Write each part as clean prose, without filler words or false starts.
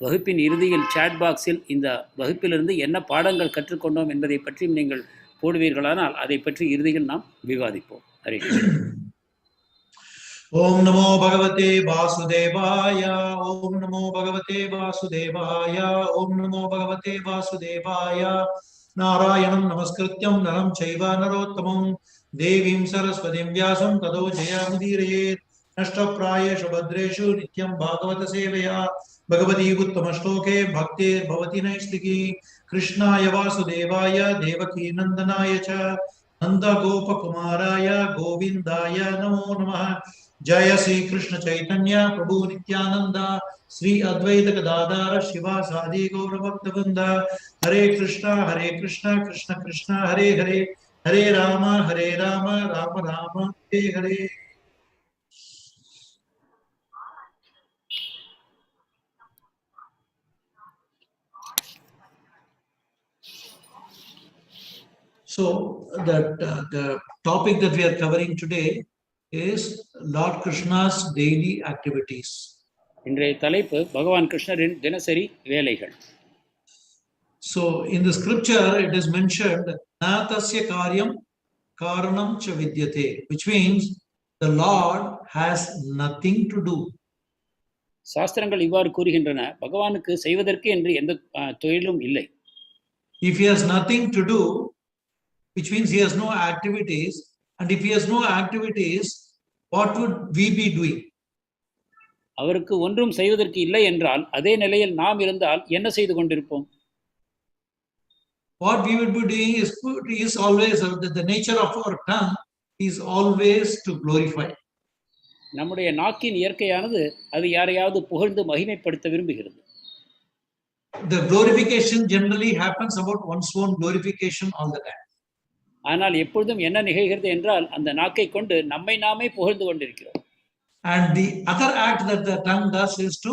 வகுப்பின் இறுதியில் சாட் பாக்ஸில் இந்த வகுப்பிலிருந்து என்ன பாடங்கள் கற்றுக்கொண்டோம் என்பதை பற்றியும் நீங்கள் போடுவீர்களானால் அதை பற்றி இறுதியில் நாம் விவாதிப்போம். Hare Krishna. Om Namo Bhagavate Vasudevaya. Om Namo Bhagavate Vasudevaya. Om Namo Bhagavate Vasudevaya. Narayanam Namaskrityam Naram Chaiva Narottamam Devim Saraswatim Vyasam Tado Jayamudire Nashtaprayeshu Bhadreshu Nityam Bhagavata Sevaya Bhagavati Uttamashloke Bhakti Bhavati Naistiki Krishnaya Vasudevaya Devaki Nandanaya Cha Nanda Gopa Kumaraya Govindaya Namo Namah. Jaya Sri Krishna Chaitanya Prabhu Nityananda Sri Advaita Gadadara Shiva Sadi Gaura Bhaktavrinda Hare Krishna Krishna Krishna Hare Hare Hare Rama Rama Rama Hare Hare. So the topic that we are covering today is Lord Krishna's daily activities. இன்றைய தலைப்பு பகவான் கிருஷ்ணரின் தினசரி வேலைகள். So in the scripture it is mentioned natasya karyam karanam cha vidyate, which means the Lord has nothing to do. சாஸ்திரங்கள் இவ்வாறு கூறுகின்றன, பகவானுக்கு செய்வதற்கு என்று எந்த தொழிலும் இல்லை. If he has nothing to do, which means he has no activities, and if he has no activities, what would we be doing? அவருக்கு ஒன்றும் செய்வதற்கு இல்லை என்றால் அதே நிலையில் நாம் இருந்தால் என்ன செய்து கொண்டிருப்போம்? What we would be doing is always the nature of our tongue is always to glorify. நம்முடைய நாக்கின் இயற்கையானது அது யாரையாவது புகழ்ந்து மகிமைப்படுத்த விரும்புகிறது. The glorification generally happens about one's own glorification all the time. ஆனால் எப்பொழுதும் என்ன நிகழ்கிறது என்றால் அந்த நாக்கை கொண்டு நம்மை நாமே புகழ்ந்து கொண்டிருக்கிறோம். And the other act that the tongue does is to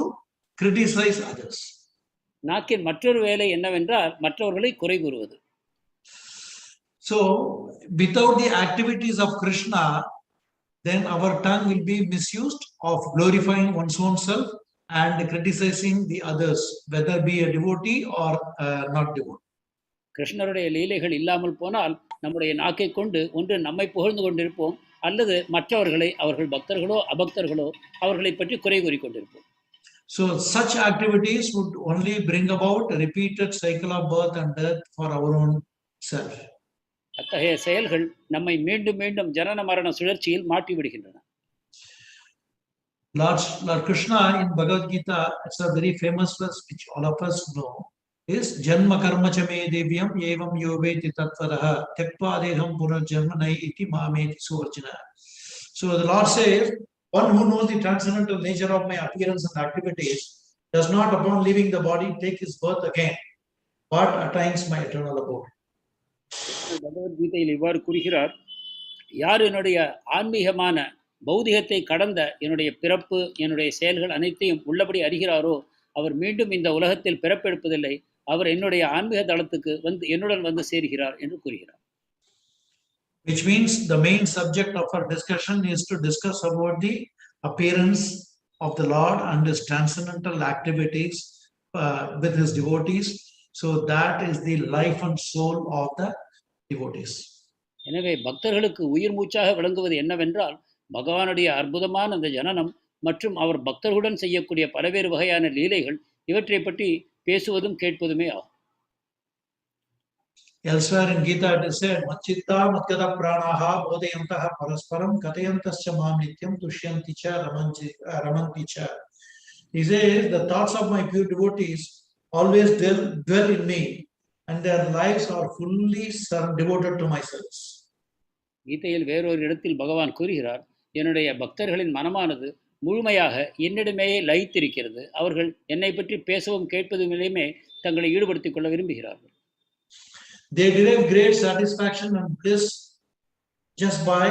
criticize others. நாக்கின் மற்றொரு வேலை என்னவென்றால் மற்றவர்களை குறை கூறுவது. So without the activities of Krishna, then our tongue will be misused of glorifying one's own self and criticizing the others, whether be a devotee or not devotee. கிருஷ்ணருடைய லீலைகள் இல்லாமல் போனால் நம்முடைய நாக்கை கொண்டு ஒன்று நம்மை புகழ்ந்து கொண்டிருப்போம், அல்லது மற்றவர்களை, அவர்கள் பக்தர்களோ அபக்தர்களோ, அவர்களை பற்றி குறை கூறிக்கொண்டிருப்போம். So such activities would only bring about a repeated cycle of birth and death for our own self. அத்தகைய செயல்கள் நம்மை மீண்டும் மீண்டும் ஜனன மரண சுழற்சியில் மாட்டி விடுகின்றன. Lord Krishna in Bhagavad Gita, it's a very famous verse which all of us know, is Janma Karma Chame Devyam Yevam Yoveti Tatvaraha Tekpa Deham Punarjanma Nai Iti Mameti Suvarjana. So the Lord says, one who knows the transcendental nature of my appearance and activities does not, upon leaving the body, take his birth again, but attains my eternal abode. பகவத்கீதையில் இவ்வாறு கூறுகிறார், யார் என்னுடைய ஆன்மீகமான பௌதிகத்தை கடந்த என்னுடைய பிறப்பு, என்னுடைய செயல்கள் அனைத்தையும் உள்ளபடி அறிகிறாரோ அவர் மீண்டும் இந்த உலகத்தில் பிறப்பெடுப்பதில்லை, அவர் என்னுடைய ஆன்மீக தளத்துக்கு என்னுடன் வந்து சேர்கிறார் என்று கூறுகிறார். Which means the main subject of our discussion is to discuss about the appearance of the Lord and his transcendental activities with his devotees. So that is the life and soul of the devotees. எனவே பக்தர்களுக்கு உயிர் மூச்சாக விளங்குவது என்னவென்றால் பகவானுடைய அற்புதமான அந்த ஜனனம் மற்றும் அவர் பக்தர்களுடன் செய்யக்கூடிய பல்வேறு வகையான லீலைகள், இவற்றை பற்றி பேசுவதும் கேட்பதுமே ஆகும். Elsewhere in Gita it is said, Machitta Matyada Pranaha Bodhayantaha Parasparam Katayantascha Mam Nityam Tushyanti Cha Ramanti Cha. He says, the thoughts of my pure devotees always dwell in me, and their lives are fully devoted to my service. கீதையில் வேறொரு இடத்தில் பகவான் கூறுகிறார், என்னுடைய பக்தர்களின் மனமானது முழுமையாக என்னிடமே லயித்திருக்கிறது, அவர்கள் என்னை பற்றி பேசவும் கேட்பதுமே தங்களை ஈடுபடுத்திக் கொள்ள விரும்புகிறார்கள். They derive great satisfaction and bliss just by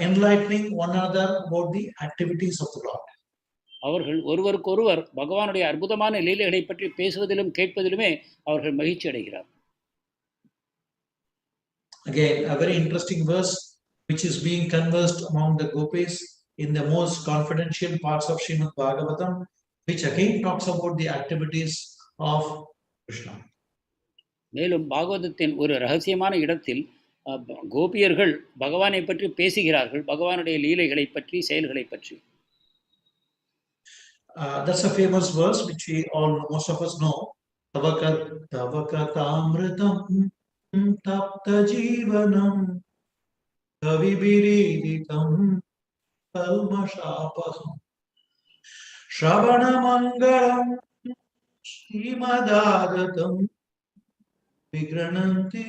enlightening one another about the activities of the Lord. அவர்கள் ஒருவருக்கொருவர் பகவானுடைய அற்புதமான லீலைகளை பற்றி பேசுவதிலும் கேட்பதிலுமே அவர்கள் மகிழ்ச்சி அடைகிறார்கள். Again, a very interesting verse which is being conversed among the gopis in the most confidential parts of Srimad Bhagavatam which again talks about the activities of Krishna. மேலும் பாகவதத்தின் ஒரு ரகசியமான இடத்தில் கோபியர்கள் பகவானை பற்றி பேசுகிறார்கள், பகவானுடைய லீலைகளை பற்றி, செயல்களை பற்றி. That's a famous verse which we all, most of us know. Tavakatamritam tapta jivanam kavibiriditam kalmashapaham Shravanamangalam Srimadatam Vigrananti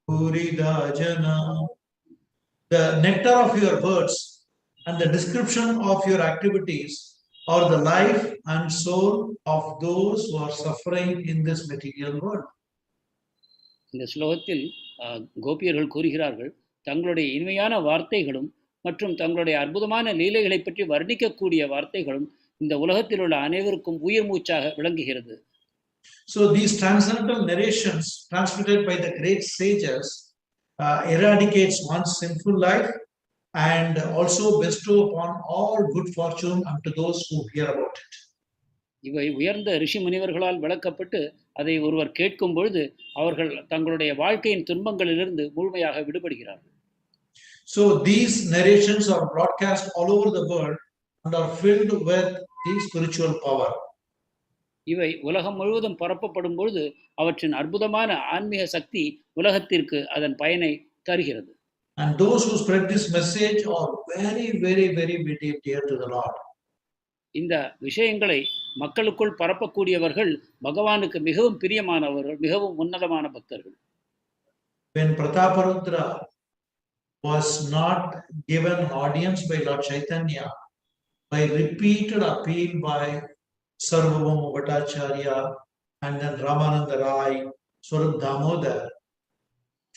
Purida Jana. The nectar of your words and the description of your activities are the life and soul of those who are suffering in this material world. இந்த ஸ்லோகத்தில் கோபியர்கள் கூறுகிறார்கள், தங்களுடைய இனிமையான வார்த்தைகளும் மற்றும் தங்களுடைய அற்புதமான லீலைகளை பற்றி வர்ணிக்கக்கூடிய வார்த்தைகளும் இந்த உலகத்தில் உள்ள அனைவருக்கும் உயிர் மூச்சாக விளங்குகிறது. So these transcendental narrations transmitted by the great sages eradicates one's sinful life and also bestow upon all good fortune unto those who hear about it. இவை உயர்ந்த ரிஷி முனிவர்களால் விளக்கப்பட்டு அதை ஒருவர் கேட்கும் பொழுது அவர்கள் தங்களுடைய வாழ்க்கையின் துன்பங்களிலிருந்து முழுமையாக விடுபடுகிறார்கள். So these narrations are broadcast all over the world and are filled with the spiritual power. இவை உலகம் முழுவதும் பரப்பப்படும் பொழுது அவற்றின் அற்புதமான ஆன்மீக சக்தி உலகத்திற்கு அதன் பயனை தருகிறது. And those who spread this message are very, very, very, very dear to the Lord. இந்த விஷயங்களை மக்களுக்குள் பரப்பக்கூடியவர்கள் பகவானுக்கு மிகவும் பிரியமானவர்கள், மிகவும் உன்னதமான பக்தர்கள். When Prataparudra was not given audience by Lord Chaitanya, by repeated appeal by Sarvabhauma Bhattacharya and then Ramananda Rai, Swarup Damodar,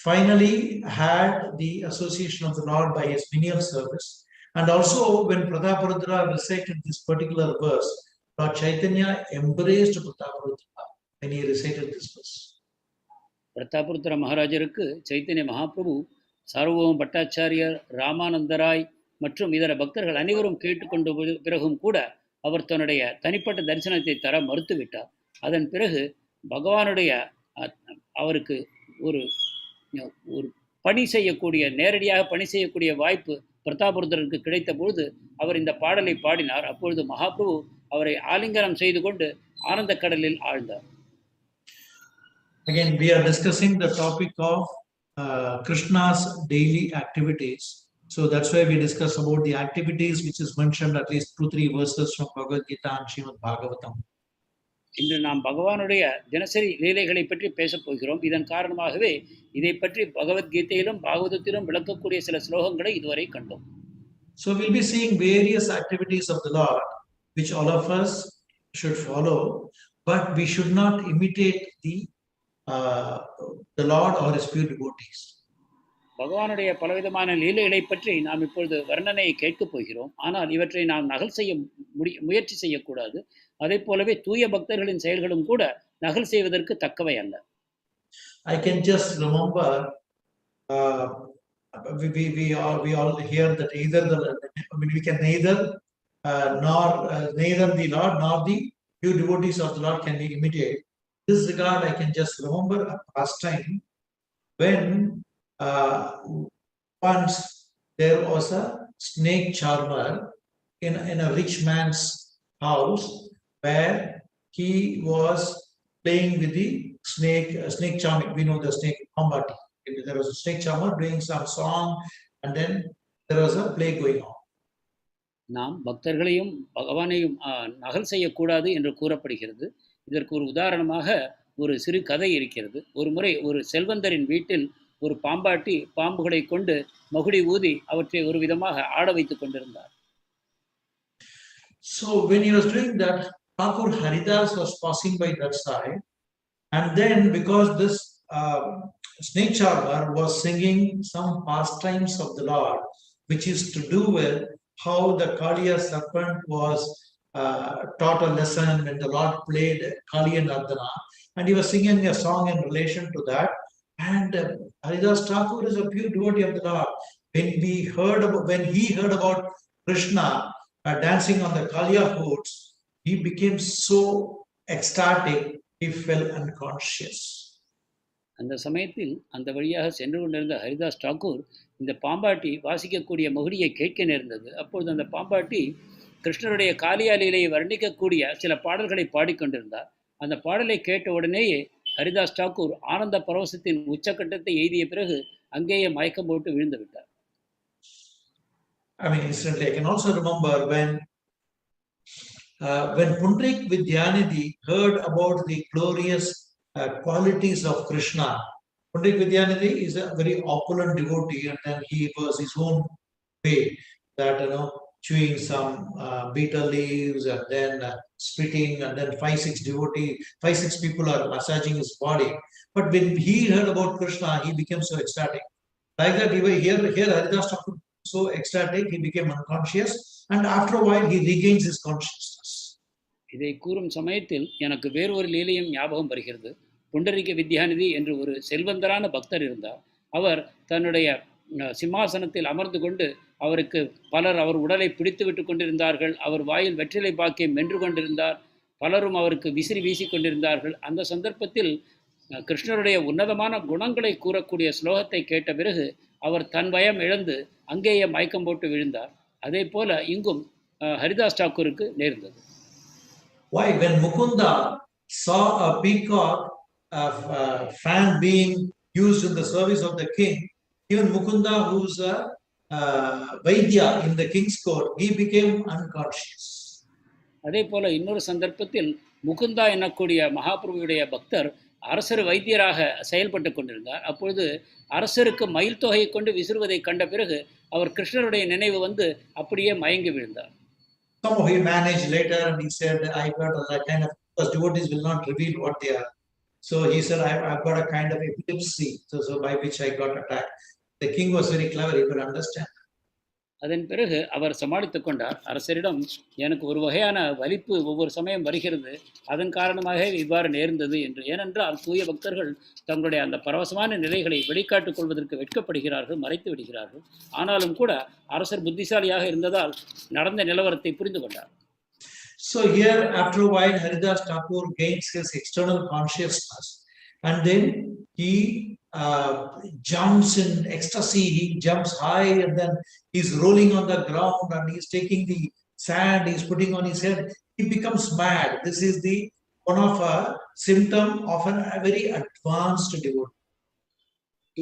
finally had the association of the Lord by his menial service. And also when Prataparudra recited this particular verse, Lord Chaitanya embraced Prataparudra when he recited this verse. பிரதாபருத்ர மகாராஜருக்கு Chaitanya Mahaprabhu, சார்வபௌம Bhattacharyar, ராமானந்தராய் மற்றும் இதர பக்தர்கள் அனைவரும் கேட்டுக்கொண்ட பிறகும் கூட அவர் தன்னுடைய தனிப்பட்ட தரிசனத்தை தர மறுத்துவிட்டார். அதன் பிறகு பகவானுடைய அவருக்கு ஒரு பணி செய்யக்கூடிய, நேரடியாக பணி செய்யக்கூடிய வாய்ப்பு பிரதாபருத்ரருக்கு கிடைத்த பொழுது அவர் இந்த பாடலை பாடினார். அப்பொழுது மகாபிரபு அவரை ஆலிங்கனம் செய்து கொண்டு ஆனந்த கடலில் ஆழ்ந்தார். Again, we are discussing the topic of Krishna's daily activities. So that's why we discuss about the activities which is mentioned at least 2-3 verses from Bhagavad Gita and Srimad Bhagavatam. இன்று நாம் பகவானுடைய தினசரி லீலைகளை பற்றி பேசப் போகிறோம். இதன் காரணமாகவே இதை பற்றி பகவத்கீதையிலும் பாகவதத்திலும் விளக்கக்கூடிய சில ஸ்லோகங்களை இதுவரை கண்டோம். So we'll be seeing various activities of the Lord which all of us should follow, but we should not imitate the Lord or his pure devotees. பகவானுடைய பலவிதமான லீலைகளை பற்றி நாம் இப்பொழுது வர்ணனையை கேட்கப் போகிறோம். ஆனால் இவற்றை நாம் நகல் செய்ய முயற்சி செய்யக்கூடாது. அதே போலவே தூய பக்தர்களின் செயல்களும் கூட நகல் செய்வதற்கு தக்கவை அல்ல. I can just remember we all hear that we can neither the Lord nor the pure devotees of the Lord can be imitated. In this regard, I can just remember a past time when once there was a snake charmer in a rich man's house where he was playing with the snake charming. We know the snake Ambati. There was a snake charmer doing some song and then there was a play going on. நாம் பக்தர்களையும் பகவானையும் நகல் செய்யக்கூடாது என்று கூறப்படுகிறது. இதற்கு ஒரு உதாரணமாக ஒரு சிறு கதை இருக்கிறது. ஒரு முறை ஒரு செல்வந்தரின் வீட்டில் ஒரு பாம்பாட்டி பாம்புகளை கொண்டு மகுடி ஊதி அவற்றை ஒரு விதமாக ஆட வைத்துக் கொண்டிருந்தார். So when he was doing that, Thakur Haridas was passing by that side, and then because this snake charmer was singing some pastimes of the Lord, which is to do with how the Kaliya serpent was taught a lesson when the Lord played Kali and Ardhana, and he was singing a song in relation to that. And Haridas Thakur is a pure devotee of the Lord. When he heard about Krishna dancing on the Kalia boats, he became so ecstatic, he fell unconscious. அந்த சமயத்தில் அந்த வழியாக சென்று கொண்டிருந்த ஹரிதாஸ் தாக்கூர் இந்த பாம்பாட்டி வாசிக்கக்கூடிய மகுடியை கேட்க நேர்ந்தது. அப்பொழுது அந்த பாம்பாட்டி கிருஷ்ணருடைய காளியாலிலை வர்ணிக்கக்கூடிய சில பாடல்களை பாடிக்கொண்டிருந்தார். அந்த பாடலை கேட்ட உடனேயே ஹரிதாஸ் தாக்கூர் ஆனந்த பரவசத்தின் உச்சக்கட்டத்தை எய்திய பிறகு அங்கேயே மயக்கம் போட்டு விழுந்து விட்டார். I mean, incidentally, I can also remember when Pundrik Vidyanidhi heard about the glorious qualities of Krishna. Pundrik Vidyanidhi is a very opulent devotee, and then he was his own way, that chewing some betel leaves and then spitting, and then 5-6 people are massaging his body. But when he heard about Krishna, he became so ecstatic. Like that, here Haridas Thakur so ecstatic, he became unconscious, and after a while he regains his consciousness. இதை கூறும் சமயத்தில் எனக்கு வேறொரு லீலையும் ஞாபகம் வருகிறது. புண்டரிக வித்யாநிதி என்று ஒரு செல்வந்தரான பக்தர் இருந்தார். அவர் தன்னுடைய சிம்மாசனத்தில் அமர்ந்து கொண்டு அவருக்கு பலர் அவர் உடலை பிடித்து விட்டு கொண்டிருந்தார்கள். அவர் வாயில் வெற்றிலை பாக்கை மென்று கொண்டிருந்தார். பலரும் அவருக்கு விசிறி வீசி கொண்டிருந்தார்கள். அந்த சந்தர்ப்பத்தில் கிருஷ்ணருடைய உன்னதமான குணங்களை கூறக்கூடிய ஸ்லோகத்தை கேட்ட பிறகு அவர் தன் பயம் இழந்து அங்கேயே மயக்கம் போட்டு விழுந்தார். அதே போல இங்கும் ஹரிதாஸ் தாக்கூருக்கு நேர்ந்தது. Why? When Mukunda saw a peacock fan being used in the service of the king, even Mukunda, who's a Vaidya in the king's court, he became unconscious. அதே போல இன்னொரு சந்தர்ப்பத்தில் முகுந்தா என்னக்கூடிய மகாபிரபுடைய பக்தர் அரசர் வைத்தியராக செயல்பட்டு கொண்டிருந்தார். அப்பொழுது அரசருக்கு மயில் தொகையை கொண்டு விசிறுவதை கண்ட பிறகு அவர் கிருஷ்ணருடைய நினைவு வந்து அப்படியே மயங்கி விழுந்தார். Somehow he managed later, and he said, I got a kind of, because devotees will not reveal what they are. So he said, I've got a kind of epilepsy, so by which I got attacked. The king was very clever, he could understand. அதன் பிறகு அவர் சமாளித்துக் கொண்டார். அரசரிடம் எனக்கு ஒரு வகையான வலிப்பு ஒவ்வொரு சமயம் வருகிறது, அதன் காரணமாக இவ்வாறு நேர்ந்தது என்று. ஏனென்றால் தூய பக்தர்கள் தங்களுடைய அந்த பரவசமான நிலைகளை வெளிக்காட்டுக் கொள்வதற்கு வெட்கப்படுகிறார்கள், மறைத்து விடுகிறார்கள். ஆனாலும் கூட அரசர் புத்திசாலியாக இருந்ததால் நடந்த நிலவரத்தை புரிந்து கொண்டார். So here, after a while, Haridas Thakur gains his external consciousness, and then he jumps in ecstasy. He jumps high, and then he's rolling on the ground, and he's taking the sand, he's putting on his head. He becomes mad. This is one of a symptom of a very advanced devotee.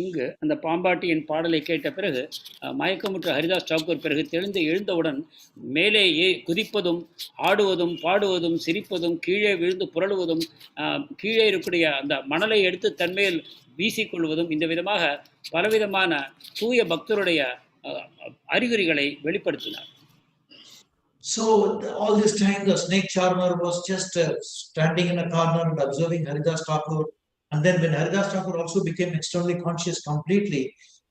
இங்கு அந்த பாம்பாட்டியின் பாடலை கேட்ட பிறகு மயக்கமுற்ற ஹரிதாஸ் தாக்கூர் பிறகு தெளிந்து எழுந்தவுடன் மேலேயே குதிப்பதும் ஆடுவதும் பாடுவதும் சிரிப்பதும் கீழே விழுந்து புரளுவதும் கீழே இருக்கக்கூடிய அந்த மணலை எடுத்து தன்மேல் வீசிக்கொள்வதும் இந்த விதமாக பலவிதமான தூய பக்தருடைய அறிகுறிகளை வெளிப்படுத்தினார். So all this time the snake charmer was just standing in a corner and observing Haridas Thakur. And then when Haridas Thakur also became externally conscious completely,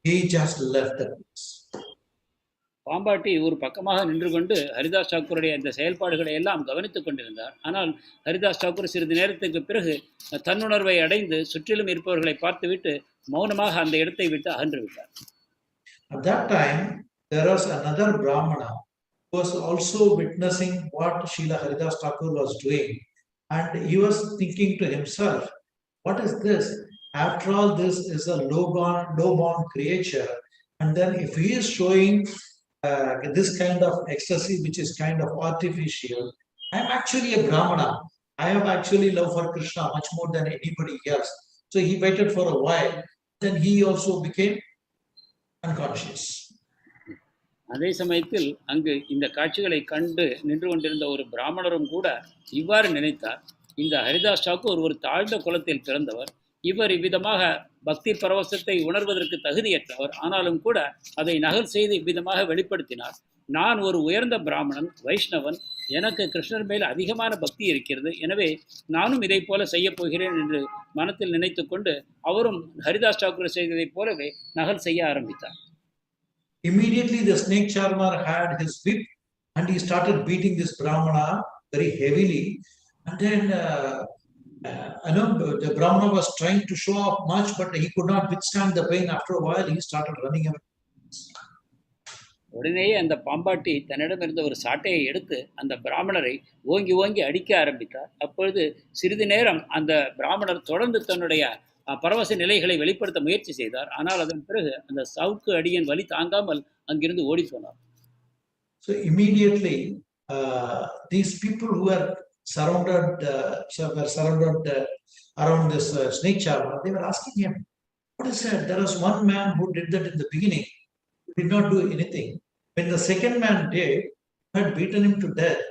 he just left the place. பாம்பாட்டி ஒரு பக்கமாக நின்று கொண்டு ஹரிதாஸ் தாக்கூருடைய இந்த செயல்பாடுகளை எல்லாம் கவனித்துக் கொண்டிருந்தார். ஆனால் ஹரிதாஸ் தாக்கூர் சிறிது நேரத்துக்கு பிறகு தன்னுணர்வை அடைந்து சுற்றிலும் இருப்பவர்களை பார்த்துவிட்டு மௌனமாக அந்த இடத்தை விட்டு அகன்று விட்டார். At that time, there was another Brahmana who was also witnessing what Srila Haridas Thakur was doing, and he was thinking to himself, what is this? After all, this is a low-born creature, and then if he is showing this kind of ecstasy, which is kind of artificial, I am actually a Brahmana. I have actually love for Krishna much more than anybody else. So he waited for a while, then he also became unconscious. அதே சமயத்தில் அங்கு இந்த காட்சிகளை கண்டு நின்று கொண்டிருந்த ஒரு பிராமணரும் கூட இவ்வாறு நினைத்தார், இந்த ஹரிதாஸ் தாக்கூர் ஒரு தாழ்ந்த குலத்தில் பிறந்தவர், இவர் இவ்விதமாக பக்தி பரவசத்தை உணர்வதற்கு தகுதியற்றவர், ஆனாலும் கூட அதை நகல் செய்து இவ்விதமாக வெளிப்படுத்தினார். நான் ஒரு உயர்ந்த பிராமணன், வைஷ்ணவன், எனக்கு கிருஷ்ணர் மேல் அதிகமான பக்தி இருக்கிறது, எனவே நானும் இதை போல செய்ய போகிறேன் என்று மனத்தில் நினைத்து கொண்டு அவரும் ஹரிதாஸ் தாக்கூர் செய்ததைப் போலவே நகல் செய்ய ஆரம்பித்தார். Immediately the snake charmer had his whip and he started beating this Brahmana very heavily. And then the Brahmana was trying to show off much, but he could not withstand the pain. After a while, he started running away. உடனேயே அந்த பாம்பாட்டி தன்னிடம் இருந்த ஒரு சாட்டையை எடுத்து அந்த பிராமணரை ஓங்கி ஓங்கி அடிக்க ஆரம்பித்தார். அப்பொழுது சிறிது நேரம் அந்த பிராமணர் தொடர்ந்து தன்னுடைய பரவச நிலைகளை வெளிப்படுத்த முயற்சி செய்தார். ஆனால் அதன் பிறகு அந்த சவுக்கு அடியின் வலி தாங்காமல் அங்கிருந்து ஓடி போனார். So immediately, these people who were surrounded around this snake charmer, they were asking him, "What is that? There was one man who did that in the beginning, did not do anything. When the second man did, had beaten him to death.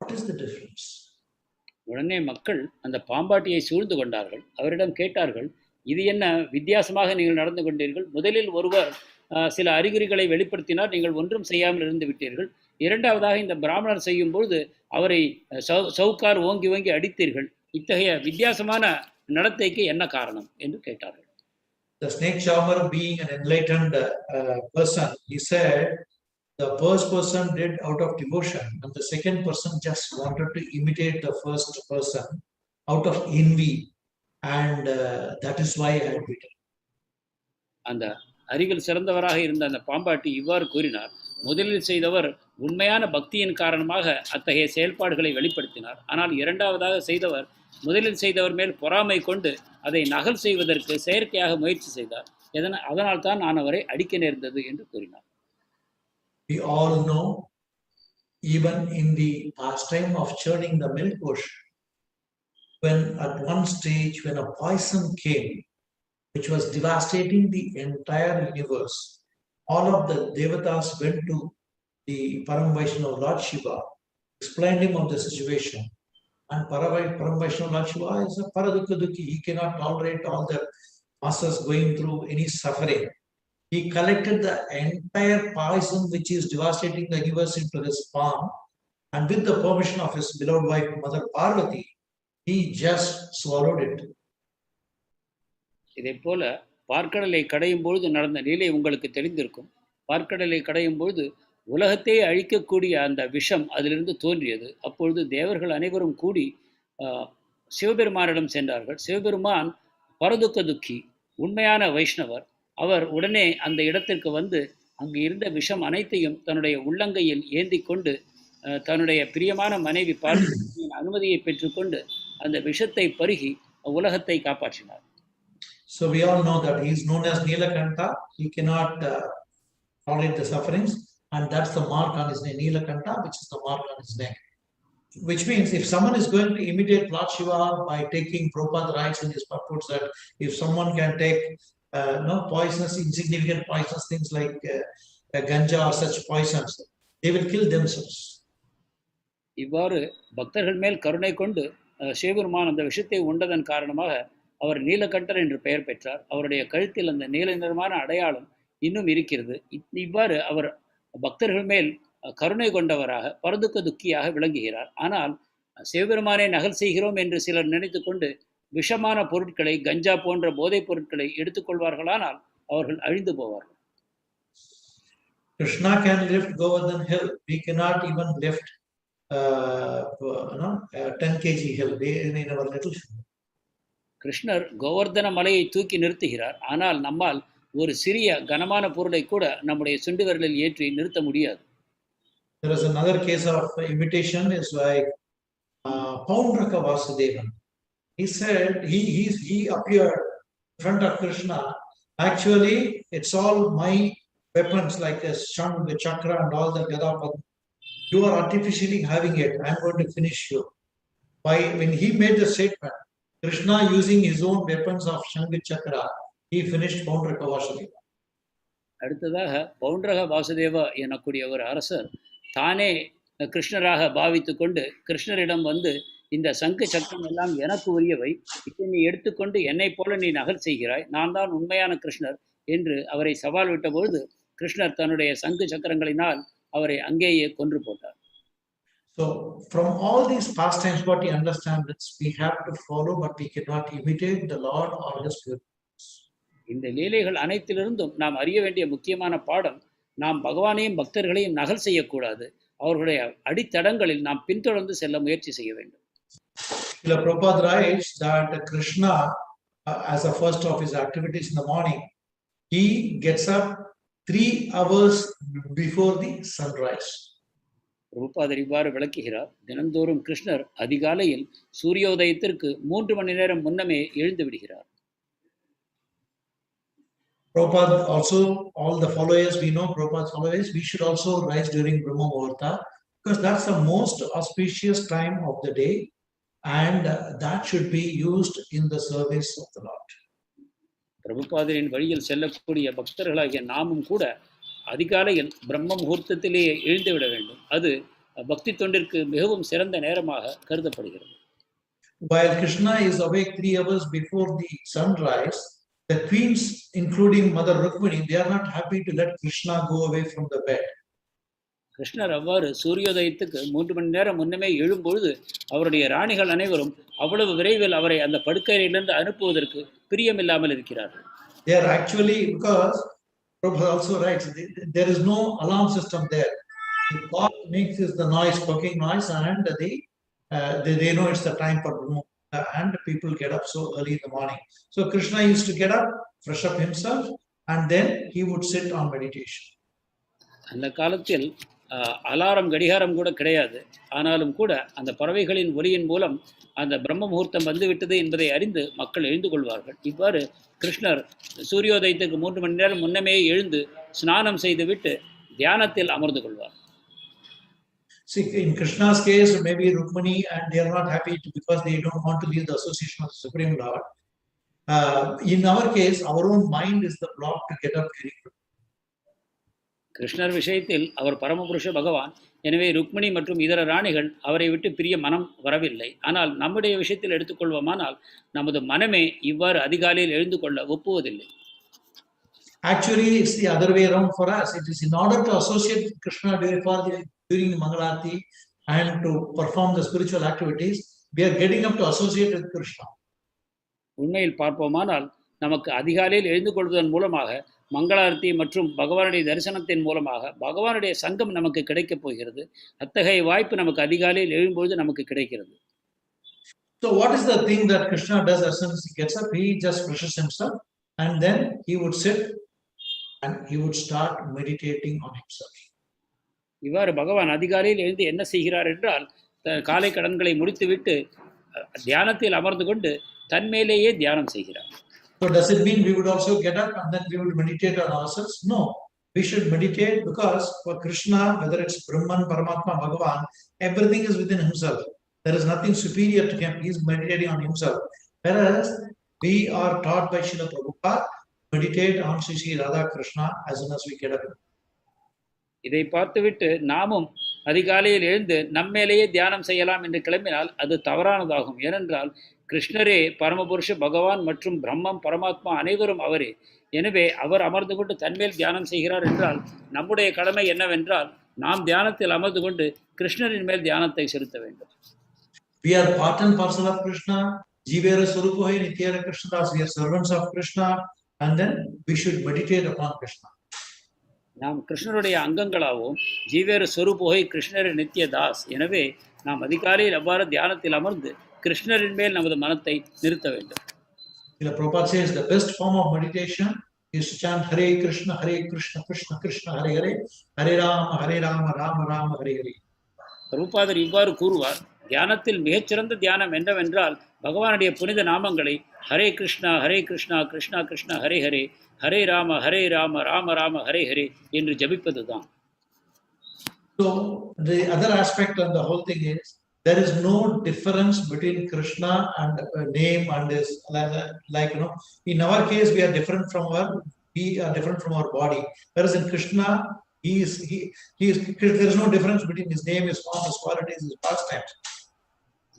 What is the difference?" உடனே மக்கள் அந்த பாம்பாட்டியை சூழ்ந்து கொண்டார்கள். அவரிடம் கேட்டார்கள், இது என்ன வித்தியாசமாக நீங்கள் நடந்து கொண்டீர்கள்? முதலில் ஒருவர் சில அறிகுறிகளை வெளிப்படுத்தினார், நீங்கள் ஒன்றும் செய்யாமல் இருந்து விட்டீர்கள். இரண்டாவதாக இந்த பிராமணர் செய்யும் பொழுது அவரை சவுக்கார் ஓங்கி ஓங்கி அடித்தீர்கள். இத்தகைய வித்தியாசமான நடத்தைக்கு என்ன காரணம் என்று கேட்டார்கள். The snake charmer, being an enlightened person, he said the first person did out of devotion, and the second person just wanted to imitate the first person out of envy, and that is why I had beaten. அந்த அறிவில் சிறந்தவராக இருந்த அந்த பாம்பாட்டி இவ்வாறு கூறினார், முதலில் செய்தவர் உண்மையான பக்தியின் காரணமாக அத்தகைய செயல்பாடுகளை வெளிப்படுத்தினார். ஆனால் இரண்டாவதாக செய்தவர் முதலில் செய்தவர் மேல் பொறாமை கொண்டு அதை நகல் செய்வதற்கு செயற்கையாக முயற்சி செய்தார். அதனால் தான் நான் அவரை அடிக்க நேர்ந்தது என்று கூறினார். We all know, even in the pastime of churning the milk ocean, when at one stage when a poison came which was devastating the entire universe, all of the devatas went to the Param Vaishnava Lord Shiva, explained him of the situation. And Param Vaishnava Lord Shiva is a Paradukka Dukhi. He cannot tolerate all the masses going through any suffering. He collected the entire poison which is devastating the universe into his palm, and with the permission of his beloved wife Mother Parvati, he just swallowed it. இதே போல பார்க்கடலை கடையும் பொழுது நடந்த நிலை உங்களுக்கு தெரிந்திருக்கும். பார்க்கடலை கடையும் பொழுது உலகத்தை அழிக்கக்கூடிய அந்த விஷம் அதிலிருந்து தோன்றியது. அப்பொழுது தேவர்கள் அனைவரும் கூடி சிவபெருமானிடம் சென்றார்கள். சிவபெருமான் பரதுக்க துக்கி, உண்மையான வைஷ்ணவர். அவர் உடனே அந்த இடத்திற்கு வந்து அங்கு இருந்த விஷம் அனைத்தையும் தன்னுடைய உள்ளங்கையில் ஏந்தி கொண்டு தன்னுடைய பிரியமான மனைவி பார்வதியின் அனுமதியை பெற்றுக்கொண்டு அந்த விஷத்தை பருகி உலகத்தை காப்பாற்றினார். So we all know that he is known as Nilakanta. He cannot tolerate the sufferings, and that's the mark on his name, Nilakanta, which is the mark on his neck. Which means if someone is going to imitate Lord Shiva by taking Prabhupada writes in his purports that if someone can take poisonous, insignificant poisonous things like ganja or such poisons, they will kill themselves. இவ்வாறு பக்தர்கள் மேல் கருணை கொண்டு சிவபெருமான் அந்த விஷத்தை உண்டதன் காரணமாக அவர் நீலகண்டர் என்று பெயர் பெற்றார். அவருடைய கழுத்தில் அந்த நீல நிறமான அடையாளம் இன்னும் இருக்கிறது. இவ்வாறு அவர் பக்தர்கள் மேல் கருணை கொண்டவராக பரதுக்க துக்கியாக விளங்குகிறார். ஆனால் சிவபெருமானை நகல் செய்கிறோம் என்று சிலர் நினைத்து கொண்டு விஷமான பொருட்களை, கஞ்சா போன்ற போதைப் பொருட்களை எடுத்துக்கொள்வார்களானால் அவர்கள் அழிந்து போவார்கள். Krishna can lift Govardhan hill. We cannot even lift 10 kg hill in our little. கிருஷ்ணர் கோவர்தன மலையை தூக்கி நிறுத்துகிறார். ஆனால் நம்மால் ஒரு சிறிய கனமான பொருளை கூட நம்முடைய சுண்டு விரலில் ஏற்றி நிறுத்த முடியாது. There is another case of imitation is like Paundraka Vasudevan. He said he appeared in front of Krishna. Actually, it's all my weapons like the Shang, the Chakra, and all the Gada. You are artificially having it. I'm going to finish you. When he made the statement, Krishna using his own weapons of Shanga Chakra, he finished Paundraka Vasudeva. அடுத்ததாக பவுண்டரக வாசுதேவா எனக்கூடிய ஒரு அரசர் தானே கிருஷ்ணராக பாவித்து கொண்டு கிருஷ்ணரிடம் வந்து இந்த சங்கு சக்கரம் எல்லாம் எனக்கு உரியவை, இதை நீ எடுத்துக்கொண்டு என்னை போல நீ நகல் செய்கிறாய், நான் தான் உண்மையான கிருஷ்ணர் என்று அவரை சவால் விட்ட பொழுது கிருஷ்ணர் தன்னுடைய சங்கு சக்கரங்களினால் அவரை அங்கேயே கொன்று போட்டார். So from all these pastimes, what we understand is we have to follow, but we cannot imitate the Lord or His purpose. இந்த லீலைகள் அனைத்திலிருந்தும் நாம் அறிய வேண்டிய முக்கியமான பாடம், நாம் பகவானையும் பக்தர்களையும் நகல் செய்யக்கூடாது. அவர்களுடைய அடித்தடங்களில் நாம் பின்தொடர்ந்து செல்ல முயற்சி செய்ய வேண்டும். Prabhupada writes that Krishna, as the first of his activities in the morning, he gets up 3 hours before the sunrise. பிரபுபாதர் இவ்வாறு விளக்குகிறார். தினந்தோறும் கிருஷ்ணர் அதிகாலையில் சூரியோதயத்திற்கு 3 மணி நேரம் முன்னமே எழுந்து விடுகிறார். Prabhupada also, all the followers, we know Prabhupada's followers, we should also rise during Brahma Muhurta because that's the most auspicious time of the day and that should be used in the service of the Lord. பிரபுபாதரின் வழியில் செல்லக்கூடிய பக்தர்களாகிய நாமும் கூட அதிகாலையில் பிரம்ம முகூர்த்தத்திலேயே எழுந்து விட வேண்டும். அது பக்தி தொண்டிற்கு மிகவும் சிறந்த நேரமாக கருதப்படுகிறது. While Krishna is awake 3 hours before the sunrise, the queens, including Mother Rukmini, they are not happy to let Krishna go away from the bed. கிருஷ்ணர் அவ்வாறு சூரியோதயத்துக்கு 3 மணி நேரம் முன்னமே எழும்பொழுது அவருடைய ராணிகள் அனைவரும் அவ்வளவு விரைவில் அவரை அந்த படுக்கையிலிருந்து அனுப்புவதற்கு பிரியமில்லாமல் இருக்கிறார்கள். They are actually, because Prabhupada also writes, there is no alarm system there. The clock makes the noise, clocking noise, and they know it's the time for Brahma, and people get up so early in the morning. So Krishna used to get up, fresh up himself, and then he would sit on meditation. அந்த காலத்தில் alarm கடிகாரம் கூட கிடையாது. ஆனாலும் கூட அந்த பறவைகளின் ஒலியின் மூலம் அந்த பிரம்ம முகூர்த்தம் வந்துவிட்டது என்பதை அறிந்து மக்கள் எழுந்து கொள்வார்கள். இவ்வாறு கிருஷ்ணர் சூரியோதயத்துக்கு 3 மணி நேரம் முன்னமே எழுந்து ஸ்நானம் செய்துவிட்டு தியானத்தில் அமர்ந்து கொள்வார். See, in Krishna's case, maybe Rukmini and they are not happy because they don't want to leave the association of the Supreme Lord. In our case, our own mind is the block to get up very quickly. கிருஷ்ணர் விஷயத்தில் அவர் பரமபுருஷ பகவான். எனவே ருக்மிணி மற்றும் இதர ராணிகள் அவரை விட்டு பிரிய மனம் வரவில்லை. ஆனால் நம்முடைய விஷயத்தில் எடுத்துக்கொள்வோமானால் நமது மனமே இவ்வாறு அதிகாலையில் எழுந்து கொள்ள ஒப்புவதில்லை. Actually, it's the other way around for us. It is in order to associate with Krishna during the Mangalarti and to perform the spiritual activities, we are getting up to associate with Krishna. உண்மையில் பார்ப்போமானால் நமக்கு அதிகாலையில் எழுந்து கொள்வதன் மூலமாக மங்களாரத்தி மற்றும் பகவானுடைய தரிசனத்தின் மூலமாக பகவானுடைய சங்கம் நமக்கு கிடைக்கப் போகிறது. அத்தகைய வாய்ப்பு நமக்கு அதிகாலையில் எழும்பொழுது நமக்கு கிடைக்கிறது. So what is the thing that Krishna does as soon as he gets up? He just brushes himself and then he would sit and he would start meditating on himself. இவ்வாறு பகவான் அதிகாலையில் எழுந்து என்ன செய்கிறார் என்றால் காலை கடன்களை முடித்துவிட்டு தியானத்தில் அமர்ந்து கொண்டு தன்மேலேயே தியானம் செய்கிறார். So does it mean we would also get up and then we would meditate on ourselves? No, we should meditate because for Krishna, whether it's Brahman, Paramatma, Bhagavan, everything is within himself. There is nothing superior to him. He is meditating on himself. Whereas we are taught by Srila Prabhupada, meditate on Sri Radha Krishna as soon as we get up. இதை பார்த்துவிட்டு நாமும் அதிகாலையில் எழுந்து நம்மேலேயே தியானம் செய்யலாம் என்று கிளம்பினால் அது தவறானதாகும். ஏனென்றால் கிருஷ்ணரே பரமபுருஷ பகவான் மற்றும் பிரம்மம் பரமாத்மா அனைவரும் அவரே. எனவே அவர் அமர்ந்து கொண்டு தன்மேல் தியானம் செய்கிறார் என்றால் நம்முடைய கடமை என்னவென்றால் நாம் தியானத்தில் அமர்ந்து கொண்டு கிருஷ்ணரின் மேல் தியானத்தை செலுத்த வேண்டும். We are part and parcel of Krishna. Jivera Swarupohe Nityara Krishnadas. We are servants of Krishna, and then we should meditate upon Krishna. நாம் கிருஷ்ணருடைய அங்கங்களாகவும் ஜீவேர ஸ்வரூபோகை கிருஷ்ணர் நித்திய தாஸ். எனவே நாம் அதிகாலையில் அவ்வாறு தியானத்தில் அமர்ந்து கிருஷ்ணரின் மேல் நமது மனத்தை நிறுத்த வேண்டும். Prabhupada says the best form of meditation is to chant Hare Krishna, Krishna Krishna, Hare Hare, Hare Rama, Rama Rama, Hare Hare. பிரபுபாதர் இவ்வாறு கூறுவார். தியானத்தில் மிகச்சிறந்த தியானம் என்னவென்றால் பகவானுடைய புனித நாமங்களை ஹரே கிருஷ்ணா கிருஷ்ணா கிருஷ்ணா ஹரே ஹரே, ஹரே ராம ராம ராம ஹரே ஹரே என்று ஜபிப்பதுதான். So the other aspect of the whole thing is there is no difference between Krishna and name and this, like in our case we are different from our body, whereas in Krishna there is no difference between his name, his form, his qualities, his pastimes.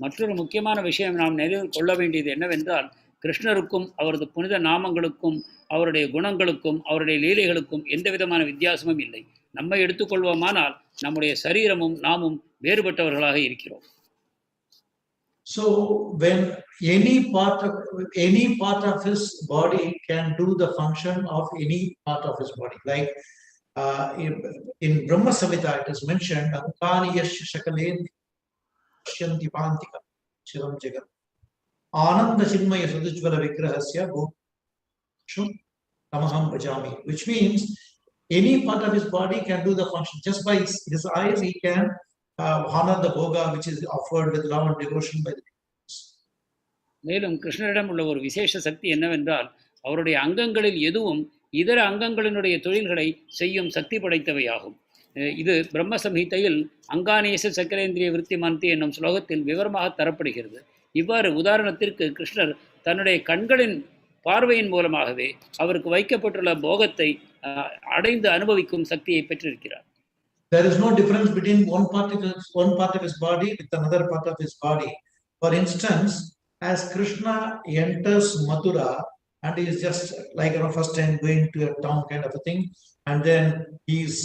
மற்றொரு முக்கியமான விஷயம் நாம் நினைவில் கொள்ள வேண்டியது என்னவென்றால் கிருஷ்ணருக்கும் அவரது புனித நாமங்களுக்கும் அவருடைய குணங்களுக்கும் அவருடைய லீலைகளுக்கும் எந்த விதமான வித்தியாசமும் இல்லை. நம்மை எடுத்துக்கொள்வோமானால் நம்முடைய சரீரமும் நாமும் வேறுபட்டவர்களாக இருக்கிறோம். So when any part of his body can do the function of any part of his body, like in Brahma Samhita it is mentioned Ankani yasya shakalen shanti pantika chiram jagat ananda chinmaya sadujvala vigrahasya go tamaham bhajami, which means any part of his body can do the function. Just by his eyes, he can honor the bhoga which is offered with love and devotion by the devotees. மேலும் கிருஷ்ணரிடம் உள்ள ஒரு விசேஷ சக்தி என்னவென்றால் அவருடைய அங்கங்களில் எதுவும் இதர அங்கங்களினுடைய தொழில்களை செய்யும் சக்தி படைத்தவையாகும். இது பிரம்ம சம்ஹிதையில் அங்கானேச சக்கரேந்திரிய விருத்தி மந்தி என்னும் ஸ்லோகத்தில் விவரமாக தரப்படுகிறது. இவ்வாறு உதாரணத்திற்கு கிருஷ்ணர் தன்னுடைய கண்களின் பார்வையின் மூலமாகவே அவருக்கு வைக்கப்பட்டுள்ள போகத்தை அடைந்து அனுபவிக்கும் சக்தியை பெற்றிருக்கிறார். There is no difference between one part of his body with another part of his body. For instance, as Krishna enters Mathura and he is just like first time going to a town kind of a thing, and then he's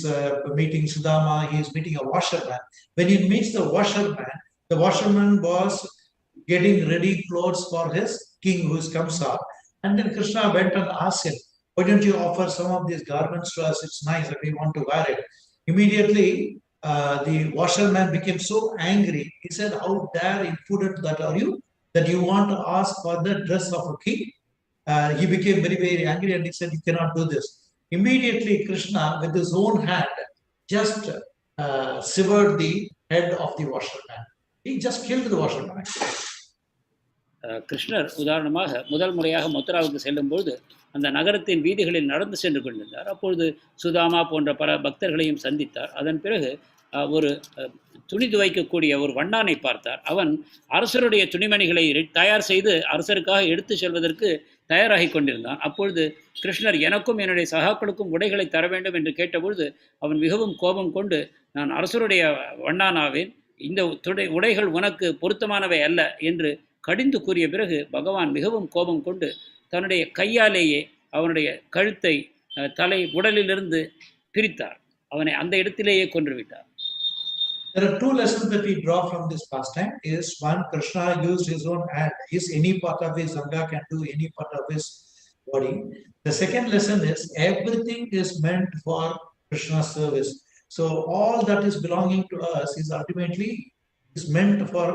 meeting Sudama, he is meeting a washerman. When he meets the washerman was getting ready clothes for his king who comes up, and then Krishna went and asked him, why don't you offer some of these garments to us? It's nice that we want to wear it. Immediately the washerman became so angry. He said, how dare impudent that are you, that you want to ask for the dress of a king? He became very, very angry and he said, you cannot do this. Immediately Krishna with his own hand just severed the head of the washerman. He just killed the washerman. கிருஷ்ணர் உதாரணமாக முதல் முறையாக மதுராவுக்கு செல்லும்போது அந்த நகரத்தின் வீதிகளில் நடந்து சென்று கொண்டிருந்தார். அப்பொழுது சுதாமா போன்ற பல பக்தர்களையும் சந்தித்தார். அதன் பிறகு ஒரு துணி துவைக்கக்கூடிய ஒரு வண்ணானை பார்த்தார். அவன் அரசருடைய துணிமணிகளை தயார் செய்து அரசருக்காக எடுத்து செல்வதற்கு தயாராகி கொண்டிருந்தான். அப்பொழுது கிருஷ்ணர் எனக்கும் என்னுடைய சகாக்களுக்கும் உடைகளை தர வேண்டும் என்று கேட்டபொழுது அவன் மிகவும் கோபம் கொண்டு, நான் அரசருடைய வண்ணானாவேன், இந்த உடைகள் உனக்கு பொருத்தமானவை அல்ல என்று கடிந்து கூறிய பிறகு பகவான் மிகவும் கோபம் கொண்டு தன்னுடைய கையாலேயே அவனுடைய கழுத்தை உடலிலிருந்து பிரித்தார். அவனை அந்த இடத்திலேயே கொன்றுவிட்டார். There are two lessons that we draw from this pastime. Is one, Krishna used his own hand. Any part of his anga can do any part of his body. The second lesson is everything is meant for Krishna's service. So all that is belonging to us is ultimately is meant for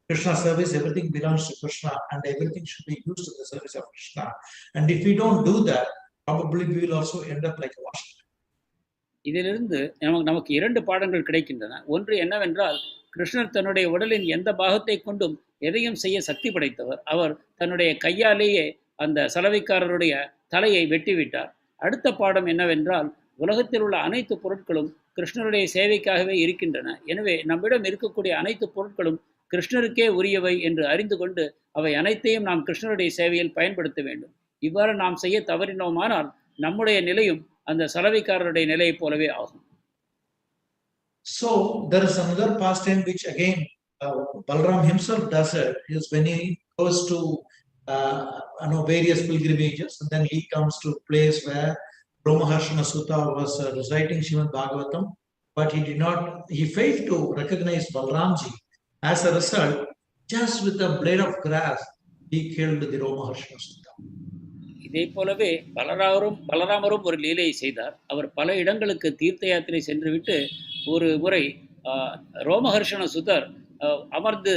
Krishna's service. Everything belongs to Krishna and everything should be used to the service of Krishna. And if we don't do that, probably we will also end up like a washerman. இதிலிருந்து நமக்கு இரண்டு பாடங்கள் கிடைக்கின்றன. ஒன்று என்னவென்றால், கிருஷ்ணர் தன்னுடைய உடலின் எந்த பாகத்தை கொண்டும் எதையும் செய்ய சக்தி படைத்தவர். அவர் தன்னுடைய கையாலேயே அந்த சலவைக்காரருடைய தலையை வெட்டிவிட்டார். அடுத்த பாடம் என்னவென்றால், உலகத்தில் உள்ள அனைத்து பொருட்களும் கிருஷ்ணருடைய சேவைக்காகவே இருக்கின்றன. எனவே நம்மிடம் இருக்கக்கூடிய அனைத்து பொருட்களும் கிருஷ்ணருக்கே உரியவை என்று அறிந்து கொண்டு அவை அனைத்தையும் நாம் கிருஷ்ணருடைய சேவையில் பயன்படுத்த வேண்டும். இவ்வாறு நாம் செய்ய தவறினோமானால் நம்முடைய நிலையும் அந்த சலவைக்காரருடைய நிலையை போலவே ஆகும். So there is another pastime which again Balram himself does it, is when he goes to various pilgrimages, and then he comes to a place where Romaharshana Sutta was reciting Srimad Bhagavatam, but he failed to recognize Balramji. As a result, just with a blade of grass, he killed the Romaharshana Sutta. இதே போலவே பலராமரும் ஒரு லீலையை செய்தார். அவர் பல இடங்களுக்கு தீர்த்த யாத்திரை சென்றுவிட்டு ஒரு முறை ரோமஹர்ஷண சுதர் அமர்ந்து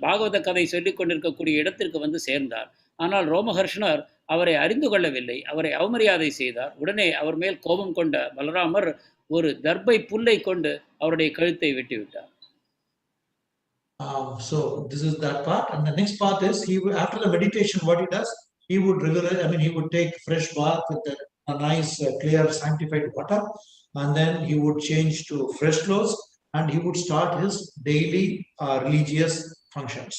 பாகவத கதை சொல்லிக் கொண்டிருக்கக்கூடிய இடத்திற்கு வந்து சேர்ந்தார். ஆனால் ரோமஹர்ஷணர் அவரை அறிந்து கொள்ளவில்லை, அவரை அவமரியாதை செய்தார். உடனே அவர் மேல் கோபம் கொண்ட பலராமர் ஒரு தர்பை புல்லை கொண்டு அவருடைய கழுத்தை வெட்டிவிட்டார். So this is that part, and the next part is after the meditation, what he does, he would take fresh bath with a nice clear sanctified water, and then he would change to fresh clothes and he would start his daily religious functions.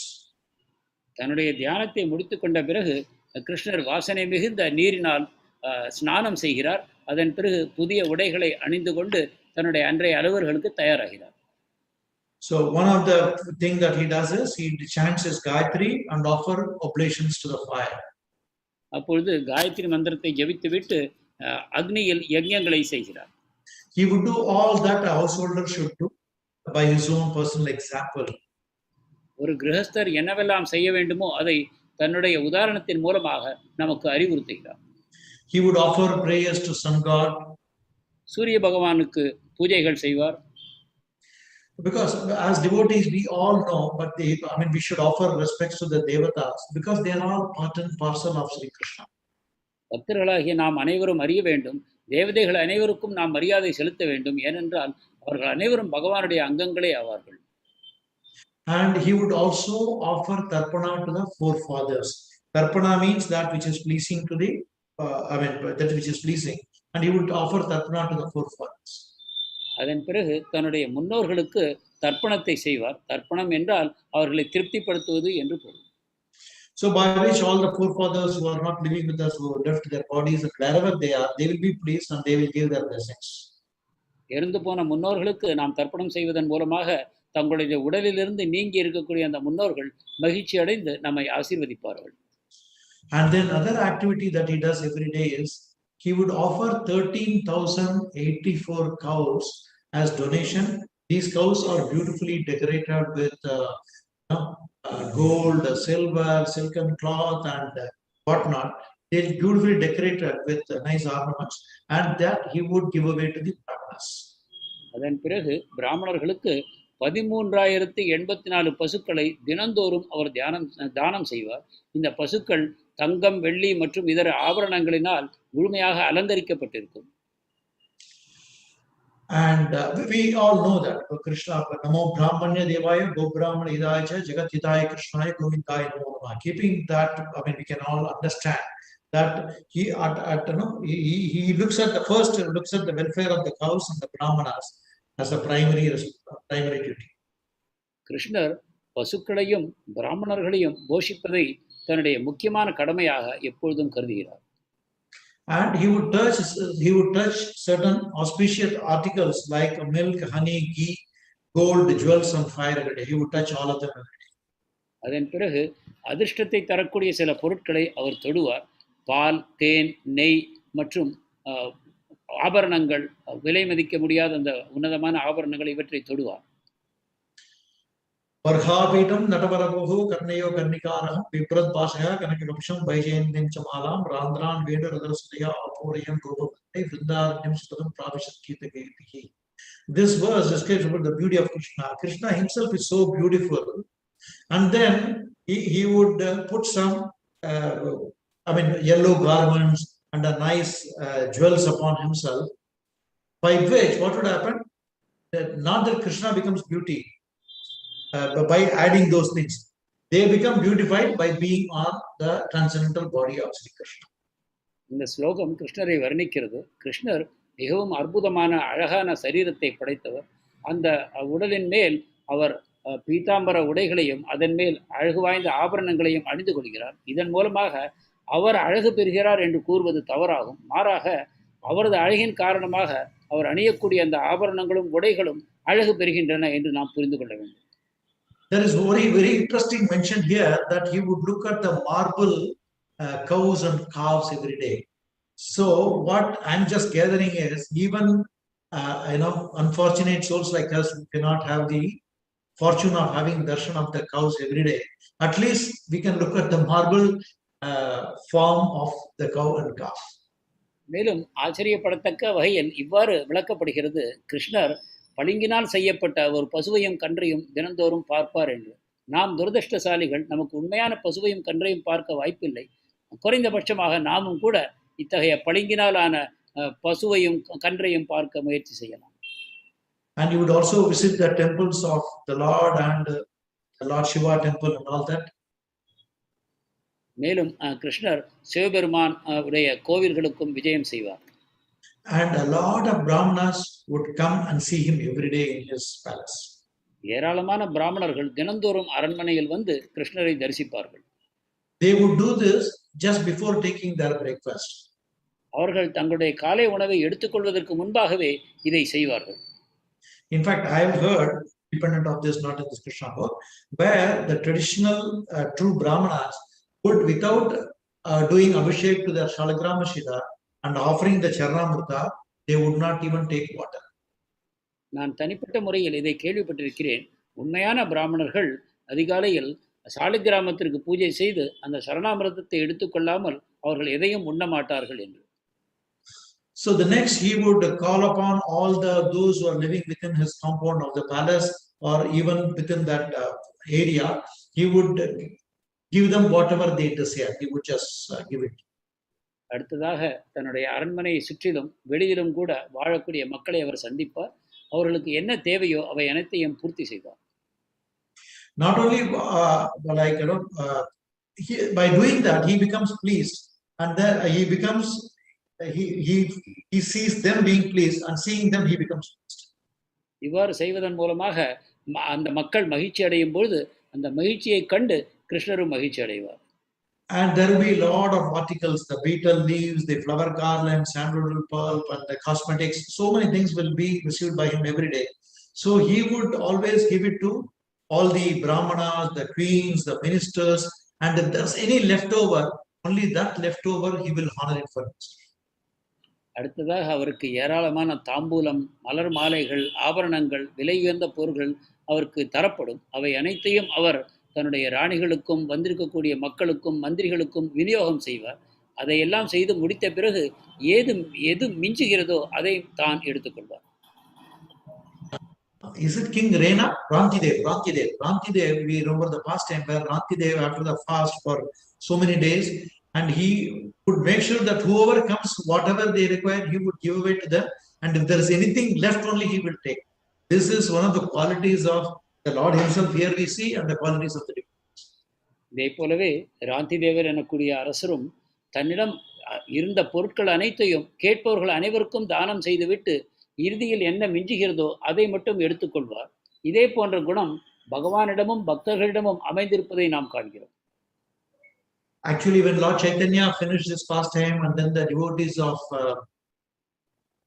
தன்னுடைய தியானத்தை முடித்துக் கொண்ட பிறகு கிருஷ்ணர் வாசனை மிகுந்த நீரினால் ஸ்நானம் செய்கிறார். அதன் பிறகு புதிய உடைகளை அணிந்து கொண்டு தன்னுடைய அன்றைய அலுவல்களுக்கு தயாராகிறார். So one of the thing that he does is he chants his Gayatri and offer oblations to the fire. அப்பொழுது காயத்ரி மந்திரத்தை ஜபித்துவிட்டு அக்னியில் யஜ்ஞங்களை செய்கிறார். He would do all that a householder should do by his own personal example. ஒரு கிரகஸ்தர் என்னவெல்லாம் செய்ய வேண்டுமோ அதை தன்னுடைய உதாரணத்தின் மூலமாக நமக்கு அறிவுறுத்துகிறார். He would offer prayers to sun god. சூரிய பகவானுக்கு பூஜைகள் செய்வார். Because as devotees we all know, but we should offer respects to the devatas because they are all part and parcel of Sri Krishna. பக்தர்களாகிய நாம் அனைவரும் அறிய வேண்டும், தேவதைகள் அனைவருக்கும் நாம் மரியாதை செலுத்த வேண்டும். ஏனென்றால் அவர்கள் அனைவரும் பகவானுடைய அங்கங்களே ஆவார்கள். And he would also offer tarpana to the forefathers. Tarpana means that which is pleasing to the, that which is pleasing. And he would offer tarpana to the forefathers. அதன் பிறகு தன்னுடைய முன்னோர்களுக்கு தர்ப்பணத்தை செய்வார். தர்ப்பணம் என்றால் அவர்களை திருப்திப்படுத்துவது என்று பொருள். So by which all the forefathers who are not living with us, who left their bodies, and wherever they are, they will be pleased and they will give their blessings. இறந்து போன முன்னோர்களுக்கு நாம் தர்ப்பணம் செய்வதன் மூலமாக தங்களுடைய உடலிலிருந்து நீங்கி இருக்கக்கூடிய அந்த முன்னோர்கள் மகிழ்ச்சி அடைந்து நம்மை ஆசீர்வதிப்பார்கள். And then other activity that he does every day is he would offer 13,084 cows as donation. These cows are beautifully decorated with gold, silver, silken cloth, and whatnot. They're beautifully decorated with nice ornaments, and that he would give away to the brahmanas. அதன் பிறகு பிராமணர்களுக்கு 13,084 பசுக்களை தினந்தோறும் அவர் தானம் செய்வார். இந்த பசுக்கள் தங்கம், வெள்ளி மற்றும் இதர ஆபரணங்களினால் முழுமையாக அலங்கரிக்கப்பட்டிருக்கும். And we all know that Krishna, Namo Brahmanya Devaya, Go Brahmana Hidaya, Jagat Hidaya Krishnaya, Govindaya Namo Namah. Keeping that, we can all understand that he looks at the welfare of the cows and the brahmanas as a primary duty. கிருஷ்ணர் பசுக்களையும் பிராமணர்களையும் போஷிப்பதை தன்னுடைய முக்கியமான கடமையாக எப்பொழுதும் கருதுகிறார். And he would touch certain auspicious articles like milk, honey, ghee, gold, jewels, and fire every day. He would touch all of them every day. அதன் பிறகு அதிர்ஷ்டத்தை தரக்கூடிய சில பொருட்களை அவர் தொடுவார். பால், தேன், நெய் மற்றும் ஆபரணங்கள், விலை மதிக்க முடியாத அந்த உன்னதமான ஆபரணங்கள், இவற்றை தொடுவார். Varhabidam Natavarabuhu Karnayo Karnikaraham Viprad Basaya Kanakapsham Vaijayendin Chamalam Randran Veda Radarasudaya Apurayam Gopavate Vrindaranam Sutadam Pravishat Kita Gayatihi. This verse describes about the beauty of Krishna. Krishna himself is so beautiful, and then he would put some yellow garments and a nice jewels upon himself, by which what would happen? Not that Krishna becomes beauty by adding those things. They become beautified by being on the transcendental body of Sri Krishna. இந்த ஸ்லோகம் கிருஷ்ணரை வர்ணிக்கிறது. கிருஷ்ணர் மிகவும் அற்புதமான அழகான சரீரத்தை படைத்தவர். அந்த உடலின் மேல் அவர் பீதாம்பர உடைகளையும் அதன் மேல் அழகு வாய்ந்த ஆபரணங்களையும் அணிந்து கொள்கிறார். இதன் மூலமாக அவர் அழகு பெறுகிறார் என்று கூறுவது தவறாகும். மாறாக அவரது அழகின் காரணமாக அவர் அணியக்கூடிய அந்த ஆபரணங்களும் உடைகளும் அழகு பெறுகின்றன என்று நாம் புரிந்து கொள்ள வேண்டும். There is very, very interesting mention here that he would look at the marble cows and calves every day. So what I'm just gathering is, even unfortunate souls like us who cannot have the fortune of having darshan of the cows every day, at least we can look at the marble form of the cow and calf. மேலும் ஆச்சரியப்படத்தக்க வகையில் இவ்வாறு விளக்கப்படுகிறது. கிருஷ்ணர் பளிங்கினால் செய்யப்பட்ட ஒரு பசுவையும் கன்றையும் தினந்தோறும் பார்ப்பார் என்று. நாம் துரதிருஷ்டசாலிகள், நமக்கு உண்மையான பசுவையும் கன்றையும் பார்க்க வாய்ப்பில்லை. குறைந்தபட்சமாக நாமும் கூட இத்தகைய பளிங்கினாலான பசுவையும் கன்றையும் பார்க்க முயற்சி செய்யலாம். And you would also visit the temples of the Lord and the Lord Shiva temple and all that. மேலும் கிருஷ்ணர் சிவபெருமான் உடைய கோவில்களுக்கும் விஜயம் செய்வார். And a lot of brahmanas would come and see him every day in his palace. ஏராளமான பிராமணர்கள் தினந்தோறும் அரண்மனையில் வந்து கிருஷ்ணரை தரிசிப்பார்கள். They would do this just before taking their breakfast. அவர்கள் தங்களுடைய காலை உணவை எடுத்துக்கொள்வதற்கு முன்பாகவே இதை செய்வார்கள். In fact, I have heard, independent of this, not in this Krishna book, where the traditional true brahmanas would, without doing abhishek to their Shalagrama Shida and offering the Charnamurta, they would not even take water. நான் தனிப்பட்ட முறையில் இதை கேள்விப்பட்டிருக்கிறேன். உண்மையான பிராமணர்கள் அதிகாலையில் சாலிகிராமத்திற்கு பூஜை செய்து அந்த சரணாமிரதத்தை எடுத்துக்கொள்ளாமல் அவர்கள் எதையும் உண்ண மாட்டார்கள் என்று. So the next he would call upon all those who are living within his compound of the palace or even within that area. He would give them whatever they desire. He would just give it. அடுத்ததாக தன்னுடைய அரண்மனையை சுற்றிலும் வெளியிலும் கூட வாழக்கூடிய மக்களை அவர் சந்திப்பார். அவர்களுக்கு என்ன தேவையோ அவை அனைத்தையும் பூர்த்தி செய்வார். Not only like by doing that he becomes pleased, and then he sees them being pleased, and seeing them he becomes pleased. இவ்வாறு செய்வதன் மூலமாக அந்த மக்கள் மகிழ்ச்சி அடையும் பொழுது அந்த மகிழ்ச்சியை கண்டு கிருஷ்ணரும் மகிழ்ச்சி அடைவார். And there will be a lot of articles, the betel leaves, the flower garland, sandalwood pulp, and the cosmetics. So many things will be received by him every day. So he would always give it to all the brahmanas, the queens, the ministers, and if there's any leftover, only that leftover he will honor it for himself. அடுத்ததாக அவருக்கு ஏராளமான தாம்பூலம், மலர் மாலைகள், ஆபரணங்கள், விலை உயர்ந்த பொருட்கள் அவருக்கு தரப்படும். அவை அனைத்தையும் அவர் தன்னுடைய ராணிகளுக்கும் வந்திருக்கக்கூடிய மக்களுக்கும் மந்திரிகளுக்கும் விநியோகம் செய்வார். அதையெல்லாம் செய்து முடித்த பிறகு எது மிஞ்சுகிறதோ அதை தான் எடுத்துக்கொள்வார். Is it King Rena? Rantidev, we remember the past time where Rantidev, after the fast for so many days, and he would make sure that whoever comes, whatever they require, he would give away to them. And if there is anything left, only he will take. This is one of the qualities of the Lord himself. Here we see, and the qualities of the devotees. இதே போலவே ராந்திதேவர் எனக்கூடிய அரசரும் தன்னிடம் இருந்த பொருட்கள் அனைத்தையும் கேட்பவர்கள் அனைவருக்கும் தானம் செய்துவிட்டு இறுதியில் என்ன மிஞ்சுகிறதோ அதை மட்டும் எடுத்துக்கொள்வார். இதே போன்ற குணம் பகவானிடமும் பக்தர்களிடமும் அமைந்திருப்பதை நாம் காண்கிறோம். Actually, when Lord Chaitanya finished this pastime, and then the devotees of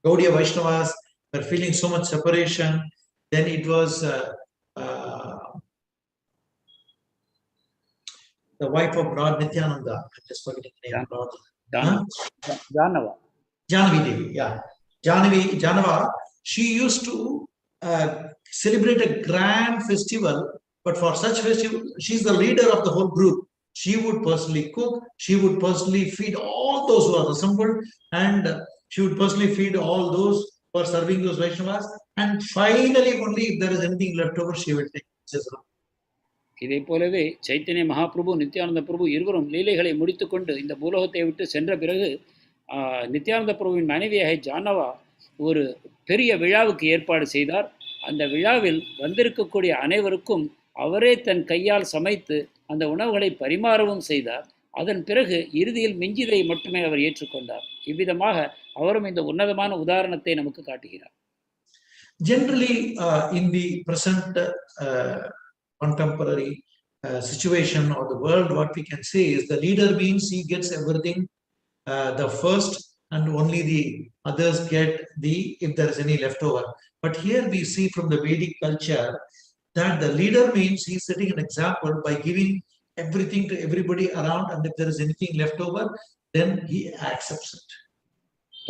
Gaudiya Vaishnavas were feeling so much separation, then it was the wife of Lord Nityananda, I'm just forgetting the name. Jahnavi Devi, yeah. Janava, she used to celebrate a grand festival, but for such festival, she's the leader of the whole group. She would personally cook, she would personally feed all those who are assembled, and she would personally feed all those who are serving those Vaishnavas, and finally only if there is anything left over, she will take it. இதே போலவே சைத்தன்ய மகாபிரபு நித்யானந்த பிரபு இருவரும் லீலைகளை முடித்துக்கொண்டு இந்த பூலோகத்தை விட்டு சென்ற பிறகு நித்யானந்த பிரபுவின் மனைவியாக ஜானவா ஒரு பெரிய விழாவுக்கு ஏற்பாடு செய்தார். அந்த விழாவில் வந்திருக்கக்கூடிய அனைவருக்கும் அவரே தன் கையால் சமைத்து அந்த உணவுகளை பரிமாறவும் செய்தார். அதன் பிறகு இறுதியில் மிஞ்சிதை மட்டுமே அவர் ஏற்றுக்கொண்டார். இவ்விதமாக அவரும் இந்த உன்னதமான உதாரணத்தை நமக்கு காட்டுகிறார். Generally, in the present contemporary situation or the world, what we can say is the leader means he gets everything the first, and only the others get if there is any leftover. But here we see from the Vedic culture that the leader means he's setting an example by giving everything to everybody around, and if there is anything left over, then he accepts it.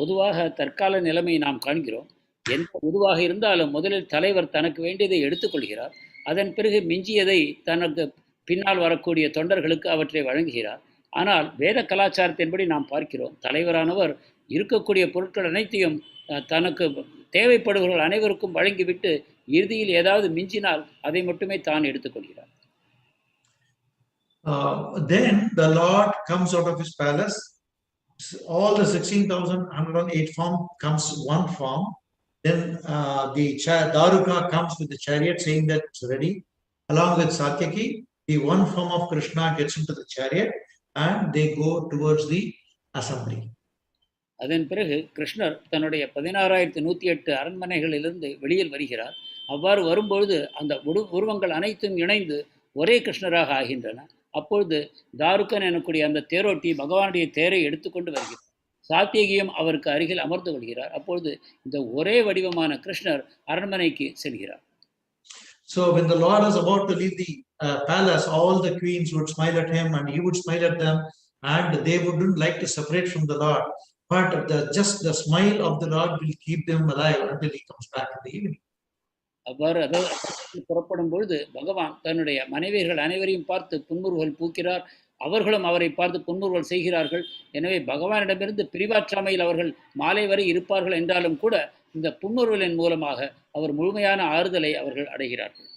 பொதுவாக தற்கால நிலைமையை நாம் காண்கிறோம். எந்த உருவாக இருந்தாலும் முதலில் தலைவர் தனக்கு வேண்டியதை எடுத்துக்கொள்கிறார். அதன் பிறகு மிஞ்சியதை தனக்கு பின்னால் வரக்கூடிய தொண்டர்களுக்கு அவற்றை வழங்குகிறார். ஆனால் வேத கலாச்சாரத்தின்படி நாம் பார்க்கிறோம், தலைவரானவர் இருக்கக்கூடிய பொருட்கள் அனைத்தையும் தனக்கு தேவைப்படுபவர்கள் அனைவருக்கும் வழங்கிவிட்டு இறுதியில் ஏதாவது மிஞ்சினால் அதை மட்டுமே தான் எடுத்துக்கொள்கிறார். Then the Lord comes out of his palace. All the 16,108 form comes one form. Then the Dwaraka comes with the chariot saying that it's ready. Along with Satyaki, the one form of Krishna gets into the chariot and they go towards the assembly. அதன் பிறகு கிருஷ்ணர் தன்னுடைய 16,108 அரண்மனைகளிலிருந்து வெளியில் வருகிறார். அவ்வாறு வரும்பொழுது அந்த உருவங்கள் அனைத்தும் இணைந்து ஒரே கிருஷ்ணராக ஆகின்றன. அப்பொழுது தாருக்கன் எனக்கூடிய அந்த தேரோட்டி பகவானுடைய தேரை எடுத்துக்கொண்டு வருகிறார். சாத்தியகியும் அவருக்கு அருகில் அமர்ந்து கொள்கிறார். அப்பொழுது இந்த ஒரே வடிவமான கிருஷ்ணர் அரண்மனைக்கு செல்கிறார். So when the Lord was about to leave the palace, all the queens would smile at him and he would smile at them, and they wouldn't like to separate from the Lord. But just the smile of the Lord will keep them alive until he comes back in the evening. அவ்வாறு புறப்படும் பொழுது பகவான் தன்னுடைய மனைவியர்கள் அனைவரையும் பார்த்து புன்முறுவல் பூக்கிறார். அவர்களும் அவரை பார்த்து புன்முறுவல் செய்கிறார்கள். எனவே பகவானிடமிருந்து பிரிவாற்றாமையில் அவர்கள் மாலை வரை இருப்பார்கள் என்றாலும் கூட இந்த புன்முறுவலின் மூலமாக அவர் முழுமையான ஆறுதலை அவர்கள் அடைகிறார்கள்.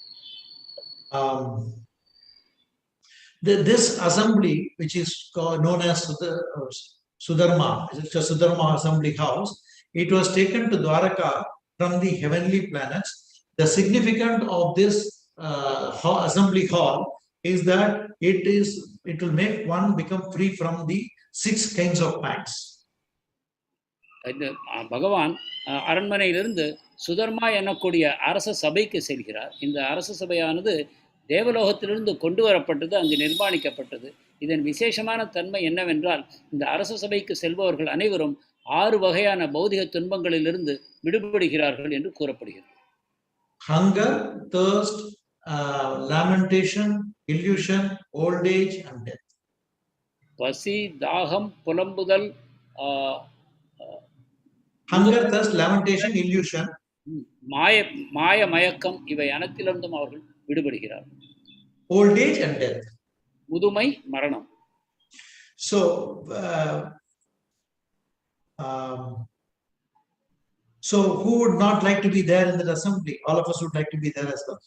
This assembly, which is known as the Sudharma, it's a Sudharma assembly house. It was taken to Dwaraka from the heavenly planets. The significance of this assembly hall is that it will make one become free from the 6 kinds of pangs. இந்த பகவான் அரண்மனையிலிருந்து சுதர்மா எனக்கூடிய அரச சபைக்கு செல்கிறார். இந்த அரச சபையானது தேவலோகத்திலிருந்து கொண்டு வரப்பட்டது, அங்கு நிர்மாணிக்கப்பட்டது. இதன் விசேஷமான தன்மை என்னவென்றால், இந்த அரச சபைக்கு செல்பவர்கள் அனைவரும் 6 வகையான பௌதிக துன்பங்களிலிருந்து விடுபடுகிறார்கள் என்று கூறப்படுகிறது. Hunger, thirst, lamentation, illusion, old age and death. பசி, தாகம், புலம்புதல், hunger, thirst, lamentation, illusion, மாய மயக்கம், இவை அனைத்திலிருந்தும் அவர்கள் விடுபடுகிறார்கள். Old age and death. முதுமை, மரணம். So so who would not like to be there in that assembly? All of us would like to be there as well.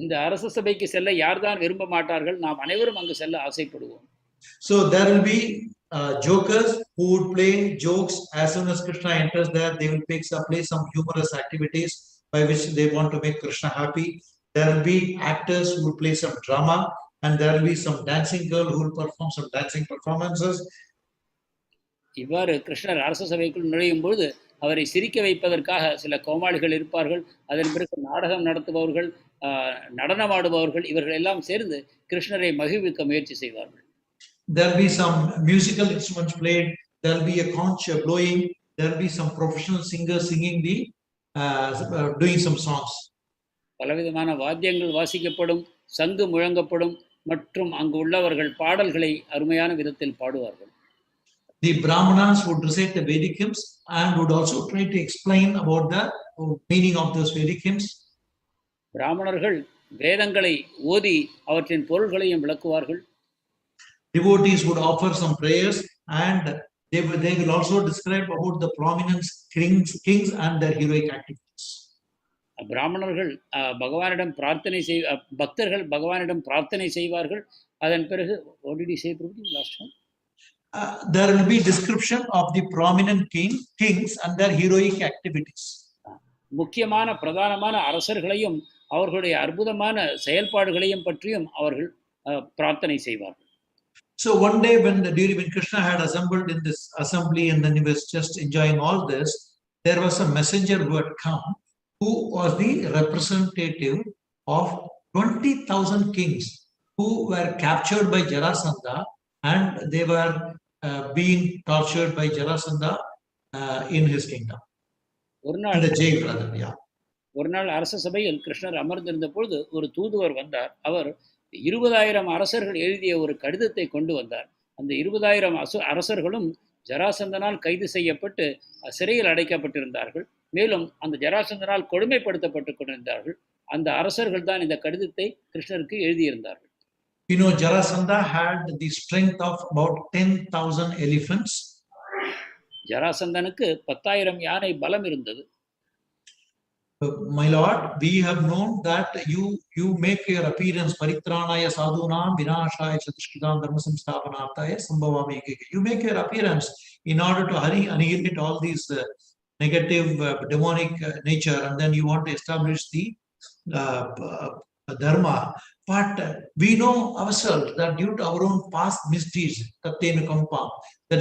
இந்த அரச சபைக்கு செல்ல யார்தான் விரும்ப மாட்டார்கள்? நாம் அனைவரும் அங்கு செல்ல ஆசைப்படுவோம். So there will be jokers who would play jokes as soon as Krishna enters there. They will play some humorous activities by which they want to make Krishna happy. There will be actors who will play some drama, and there will be some dancing girl who will perform some dancing performances. இவ்வாறு கிருஷ்ணர் அரச சபைக்குள் நுழையும் பொழுது அவரை சிரிக்க வைப்பதற்காக சில கோமாளிகள் இருப்பார்கள். அதன் பிறகு நாடகம் நடத்துபவர்கள், நடனமாடுபவர்கள், இவர்கள் எல்லாம் சேர்ந்து கிருஷ்ணரை மகிழ்விக்க முயற்சி செய்வார்கள். There will be some musical instruments played. There will be a conch blowing. There will be some professional singers singing doing some songs. பலவிதமான வாத்தியங்கள் வாசிக்கப்படும், சங்கு முழங்கப்படும், மற்றும் அங்கு உள்ளவர்கள் பாடல்களை அருமையான விதத்தில் பாடுவார்கள். The Brahmanas would recite the Vedic hymns and would also try to explain about the meaning of those Vedic hymns. பிராமணர்கள் வேதங்களை ஓதி அவற்றின் பொருள்களையும் விளக்குவார்கள். Devotees would offer some prayers, and they will also describe about the prominent kings and their heroic activities. பிராமணர்கள் பகவானிடம் பிரார்த்தனை பக்தர்கள் பகவானிடம் பிரார்த்தனை செய்வார்கள். அதன் பிறகு what did he say, Prabhuji, last one? There will be description of the prominent kings and their heroic activities. முக்கியமான பிரதானமான அரசர்களையும் அவர்களுடைய அற்புதமான செயல்பாடுகளையும் பற்றியும் அவர்கள் பிரார்த்தனை செய்வார்கள். So one day when Krishna had assembled in this assembly and then he was just enjoying all this, there was a messenger who had come, who was the representative of 20,000 kings who were captured by Jarasandha, and they were being tortured by Jarasandha in his kingdom. In the jail, rather, yeah. ஒரு நாள் அரச சபையில் கிருஷ்ணர் அமர்ந்திருந்த பொழுது ஒரு தூதுவர் வந்தார். அவர் 20,000 அரசர்கள் எழுதிய ஒரு கடிதத்தை கொண்டு வந்தார். அந்த 20,000 அரசர்களும் ஜராசந்தனால் கைது செய்யப்பட்டு சிறையில் அடைக்கப்பட்டிருந்தார்கள். மேலும் அந்த ஜராசந்தனால் கொடுமைப்படுத்தப்பட்டு கொண்டிருந்தார்கள். அந்த அரசர்கள் தான் இந்த கடிதத்தை கிருஷ்ணருக்கு எழுதியிருந்தார்கள். You know, Jarasandha had the strength of about 10,000 elephants. ஜராசந்தனுக்கு 10,000 யானை பலம் இருந்தது. My lord, we have known that you make your appearance paritranaya sadhunam vinashaya chatushdam dharma samsthapanarthaya sambhavami. You make your appearance in order to annihilate all these negative demonic nature, and then you want to establish the dharma. But we know ourselves that due to our own past misdeeds, that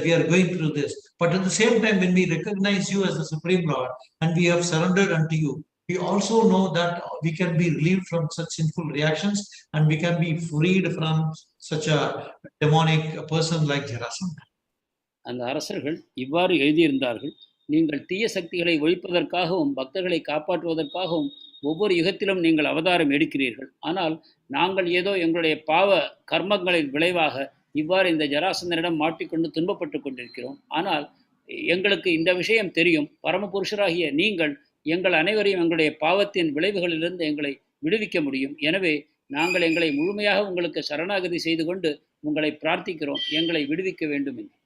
we are going through this. But at the same time, when we recognize you as the Supreme Lord and we have surrendered unto you, we also know that we can be relieved from such sinful reactions and we can be freed from such a demonic person like Jarasandha. அந்த அரசர்கள் இவ்வாறு எழுதியிருந்தார்கள்: நீங்கள் தீய சக்திகளை ஒழிப்பதற்காகவும் பக்தர்களை காப்பாற்றுவதற்காகவும் ஒவ்வொரு யுகத்திலும் நீங்கள் அவதாரம் எடுக்கிறீர்கள். ஆனால் நாங்கள் ஏதோ எங்களுடைய பாவ கர்மங்களின் விளைவாக இவ்வாறு இந்த ஜராசந்தனிடம் மாட்டிக்கொண்டு துன்பப்பட்டு கொண்டிருக்கிறோம். ஆனால் எங்களுக்கு இந்த விஷயம் தெரியும். பரமபுருஷராகிய நீங்கள் எங்கள் அனைவரையும் எங்களுடைய பாவத்தின் விளைவுகளிலிருந்து எங்களை விடுவிக்க முடியும். எனவே நாங்கள் எங்களை முழுமையாக உங்களுக்கு சரணாகதி செய்து கொண்டு உங்களை பிரார்த்திக்கிறோம், எங்களை விடுவிக்க வேண்டும் என்று.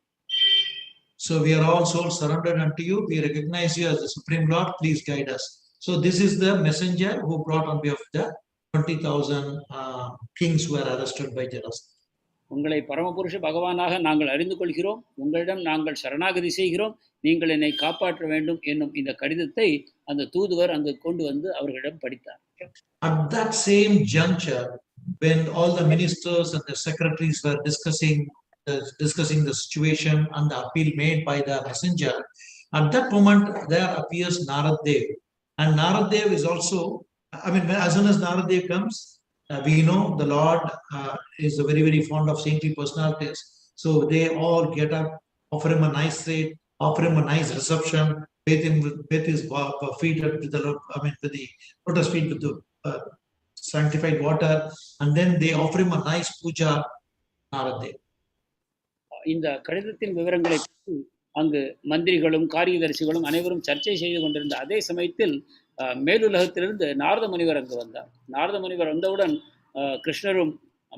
So we are all souls surrendered unto you. We recognize you as the Supreme Lord. Please guide us. So this is the messenger who brought on behalf of the 20,000 kings who were arrested by Jarasandha. உங்களை பரமபுருஷ பகவானாக நாங்கள் அறிந்து கொள்கிறோம், உங்களிடம் நாங்கள் சரணாகதி செய்கிறோம், நீங்கள் என்னை காப்பாற்ற வேண்டும் என்னும் இந்த கடிதத்தை அந்த தூதுவர் அங்கு கொண்டு வந்து அவர்களிடம் படித்தார். At that same juncture, when all the ministers and the secretaries were discussing the situation and the appeal made by the messenger, at that moment there appears Narad Dev. And Narad Dev is also, I mean, as soon as Narad Dev comes, we know the Lord is very, very fond of saintly personalities. So they all get up, offer him a nice seat, offer him a nice reception, bathe his feet with the, with the lotus feet with the sanctified water, and then they offer him a nice puja. Narad Dev. இந்த கடிதத்தின் விவரங்களை பற்றி அங்கு மந்திரிகளும் காரியதரிசிகளும் அனைவரும் சர்ச்சை செய்து கொண்டிருந்த அதே சமயத்தில் மேலுலகத்திலிருந்து நாரத முனிவர் அங்கு வந்தார். நாரத முனிவர் வந்தவுடன் கிருஷ்ணரும்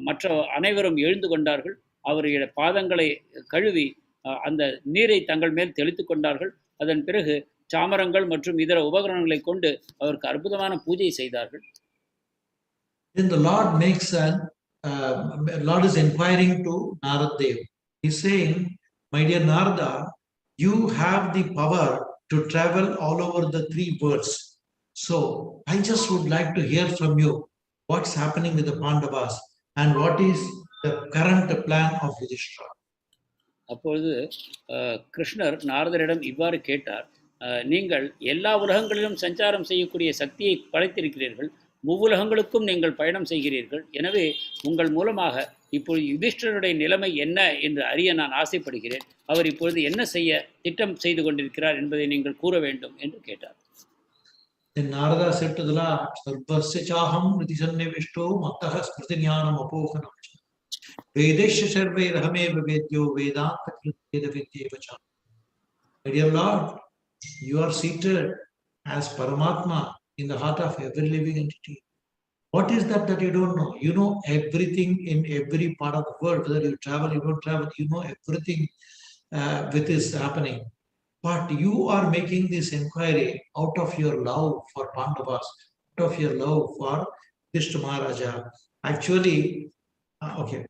மற்ற அனைவரும் எழுந்து கொண்டார்கள். அவருடைய பாதங்களை கழுவி அந்த நீரை தங்கள் மேல் தெளித்து கொண்டார்கள். அதன் பிறகு சாமரங்கள் மற்றும் இதர உபகரணங்களை கொண்டு அவருக்கு அற்புதமான பூஜை செய்தார்கள். Then the Lord makes Lord is inquiring to Narad Dev. He's saying, my dear Narada, you have the power to travel all over the three worlds. So I just would like to hear from you what's happening with the Pandavas and what is the current plan of Yudhishthira. அப்பொழுது கிருஷ்ணர் நாரதரிடம் இவ்வாறு கேட்டார், நீங்கள் எல்லா உலகங்களிலும் சஞ்சாரம் செய்யக்கூடிய சக்தியை படைத்திருக்கிறீர்கள், மூவுலகங்களுக்கும் நீங்கள் பயணம் செய்கிறீர்கள். எனவே உங்கள் மூலமாக இப்பொழுது யுதிஷ்டருடைய நிலைமை என்ன என்று அறிய நான் ஆசைப்படுகிறேன். அவர் இப்பொழுது என்ன செய்ய திட்டம் செய்து கொண்டிருக்கிறார் என்பதை நீங்கள் கூற வேண்டும் என்று கேட்டார். Then Narada said to the Lord, Sarvasya chaham riti sannivishto mattah smriti jnanam apohanam vedesya sarve rahameva vedyo vedanta krita vidyeva cha. My dear Lord, you are seated as Paramatma in the heart of every living entity. What is that you don't know? You know everything in every part of the world, whether you travel, you don't travel, you know everything which is happening. But you are making this inquiry out of your love for Pandavas, out of your love for Vishnu Maharaja. Actually, okay.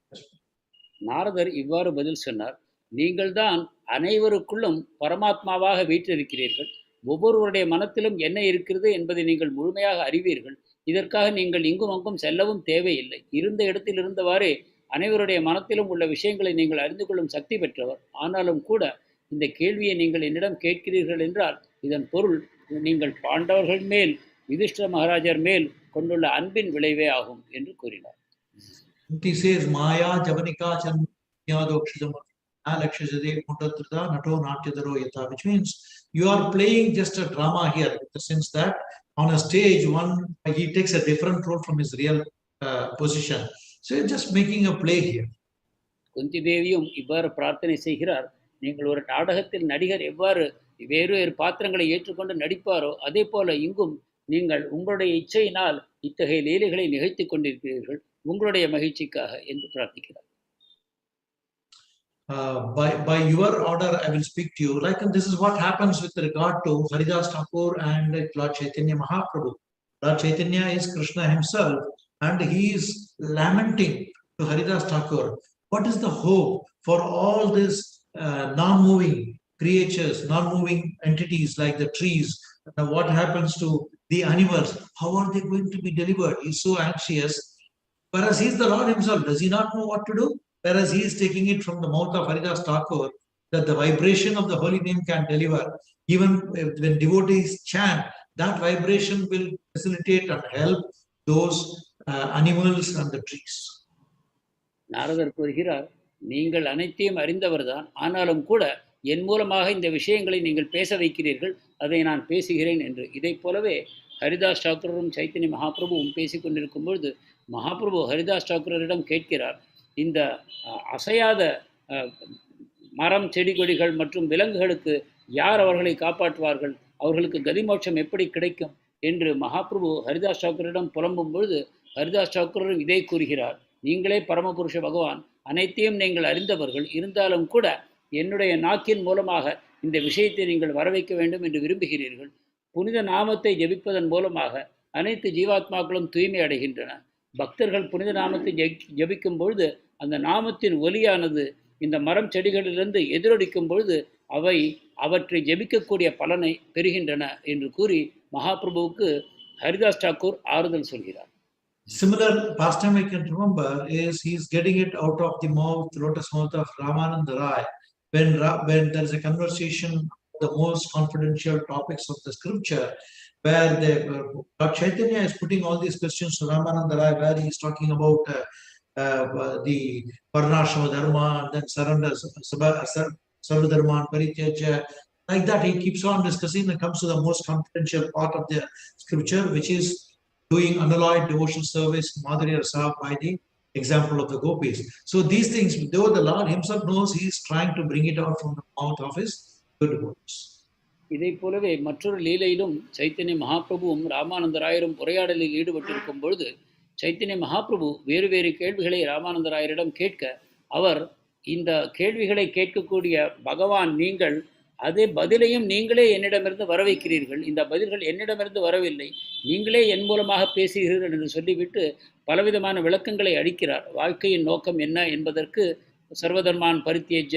நாரதர் இவ்வாறு பதில் சொன்னார், நீங்கள் தான் அனைவருக்குள்ளும் பரமாத்மாவாக வீற்றிருக்கிறீர்கள். ஒவ்வொருவருடைய மனத்திலும் என்ன இருக்கிறது என்பதை நீங்கள் முழுமையாக அறிவீர்கள். இதற்காக நீங்கள் இங்கும் அங்கும் செல்லவும் தேவையில்லை. இருந்த இடத்தில் இருந்தவாறே அனைவருடைய மனத்திலும் உள்ள விஷயங்களை நீங்கள் அறிந்து கொள்ளும் சக்தி பெற்றவர். ஆனாலும் கூட இந்த கேள்வியை நீங்கள் என்னிடம் கேட்கிறீர்கள் என்றால் இதன் பொருள் நீங்கள் பாண்டவர்கள் மேல், யுதிஷ்டிர மகாராஜர் மேல் கொண்டுள்ள அன்பின் விளைவே ஆகும் என்று கூறினார். He says, Maya Javanika Chandyadokshitam Alakshajade Mutatrita Nato Natyadaro Yata, which means you are playing just a drama here, in the sense that on a stage, he takes a different role from his real position. So you're just making a play here. குந்தி தேவியும் இவ்வாறு பிரார்த்தனை செய்கிறார், நீங்கள் ஒரு நாடகத்தில் நடிகர் எவ்வாறு வேறு வேறு பாத்திரங்களை ஏற்றுக்கொண்டு நடிப்பாரோ அதே போல இங்கும் நீங்கள் உங்களுடைய இச்சையினால் இத்தகைய லீலைகளை நிகழ்த்தி கொண்டிருக்கிறீர்கள், உங்களுடைய மகிழ்ச்சிக்காக என்று பிரார்த்திக்கிறார். By your order, I will speak to you. Like, and this is what happens with regard to Haridas Thakur and Lord Chaitanya Mahaprabhu. Lord Chaitanya is Krishna himself, and he is lamenting to Haridas Thakur. What is the hope for all these non-moving creatures, non-moving entities like the trees? What happens to the animals? How are they going to be delivered? He is so anxious. Whereas he is the Lord himself, does he not know what to do? Whereas he is taking it from the mouth of Haridas Thakur that the vibration of the holy name can deliver. Even when devotees chant, that vibration will facilitate and help those animals and the trees. நாரதர் கூறுகிறார், நீங்கள் அனைத்தையும் அறிந்தவர்தான், ஆனாலும் கூட என் மூலமாக இந்த விஷயங்களை நீங்கள் பேச வைக்கிறீர்கள், அதை நான் பேசுகிறேன் என்று. இதை போலவே ஹரிதாஸ் தாக்கூரும் சைத்தன்ய மகாபிரபுவும் பேசிக்கொண்டிருக்கும் பொழுது மகாபிரபு ஹரிதாஸ் தாக்கூரிடம் கேட்கிறார், இந்த அசையாத மரம், செடி கொடிகள் மற்றும் விலங்குகளுக்கு யார் அவர்களை காப்பாற்றுவார்கள், அவர்களுக்கு கதிமோட்சம் எப்படி கிடைக்கும் என்று மகாபிரபு ஹரிதாஸ் தாக்கூரிடம் புலம்பும் பொழுது ஹரிதாஸ் தாக்கூரும் இதை கூறுகிறார், நீங்களே பரமபுருஷ பகவான், அனைத்தையும் நீங்கள் அறிந்தவர்கள், இருந்தாலும் கூட என்னுடைய நாக்கின் மூலமாக இந்த விஷயத்தை நீங்கள் வரவைக்க வேண்டும் என்று விரும்புகிறீர்கள். புனித நாமத்தை ஜபிப்பதன் மூலமாக அனைத்து ஜீவாத்மாக்களும் தூய்மை அடைகின்றன. பக்தர்கள் புனித நாமத்தை ஜபிக்கும் பொழுது அந்த நாமத்தின் ஒலியானது இந்த மரம் செடிகளிலிருந்து எதிரொலிக்கும் பொழுது அவை அவற்றை ஜெபிக்கக்கூடிய பலனை பெறுகின்றன என்று கூறி மகாபிரபுவுக்கு ஹரிதாஸ் தாக்கூர் ஆறுதல் சொல்கிறார். Similar pastime I can remember is he's getting it out of the mouth, lotus mouth of Ramananda Rai. When there is a conversation of the most confidential topics of the scripture, where Lord Chaitanya is putting all these questions to Ramananda Rai, where he is talking about the Varnashrama Dharma, and then surrender, Sarva Dharma, and Parityaja. Like that, he keeps on discussing and comes to the most confidential part of the scripture, which is doing unalloyed devotional service, Madhurya Rasa, by the example of the gopis. So these things, though the Lord himself knows, he is trying to bring it out from the mouth of his good devotees. இதை போலவே மற்றொரு லீலையிலும் சைத்தன்ய மகாபிரபுவும் ராமானந்தராயரும் உரையாடலில் ஈடுபட்டிருக்கும் பொழுது சைத்தன்ய மகாபிரபு வேறு வேறு கேள்விகளை ராமானந்தராயரிடம் கேட்க, அவர் இந்த கேள்விகளை கேட்கக்கூடிய பகவான் நீங்கள், அதே பதிலையும் நீங்களே என்னிடமிருந்து வர வைக்கிறீர்கள், இந்த பதில்கள் என்னிடமிருந்து வரவில்லை, நீங்களே என் மூலமாக பேசுகிறீர்கள் என்று சொல்லிவிட்டு பலவிதமான விளக்கங்களை அளிக்கிறார். வாழ்க்கையின் நோக்கம் என்ன என்பதற்கு சர்வதர்மான் பரித்யஜ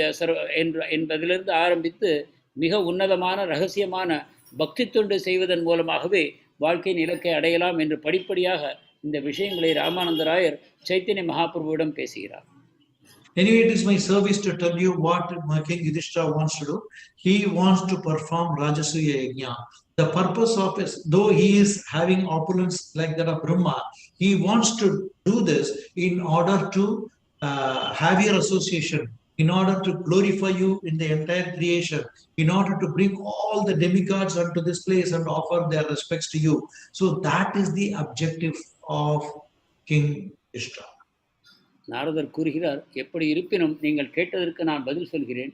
என்பதிலிருந்து ஆரம்பித்து மிக உன்னதமான ரகசியமான பக்தி தொண்டு செய்வதன் மூலமாகவே வாழ்க்கையின் இலக்கை அடையலாம் என்று படிப்படியாக இந்த விஷயங்களை ராமானந்தராயர் சைத்தன்ய மகாபிரபுவிடம் பேசுகிறார். Anyway, it is my service to tell you what King Yudhishthira wants to do. He wants to perform Rajasuya Yajna. The purpose of it, though he is having opulence like that of Brahma, he wants to do this in order to have your association, in order to glorify you in the entire creation, in order to bring all the demigods unto this place and offer their respects to you. So that is the objective of King Yudhishthira. நாரதர் கூறுகிறார், எப்படி இருப்பினும் நீங்கள் கேட்டதற்கு நான் பதில் சொல்கிறேன்.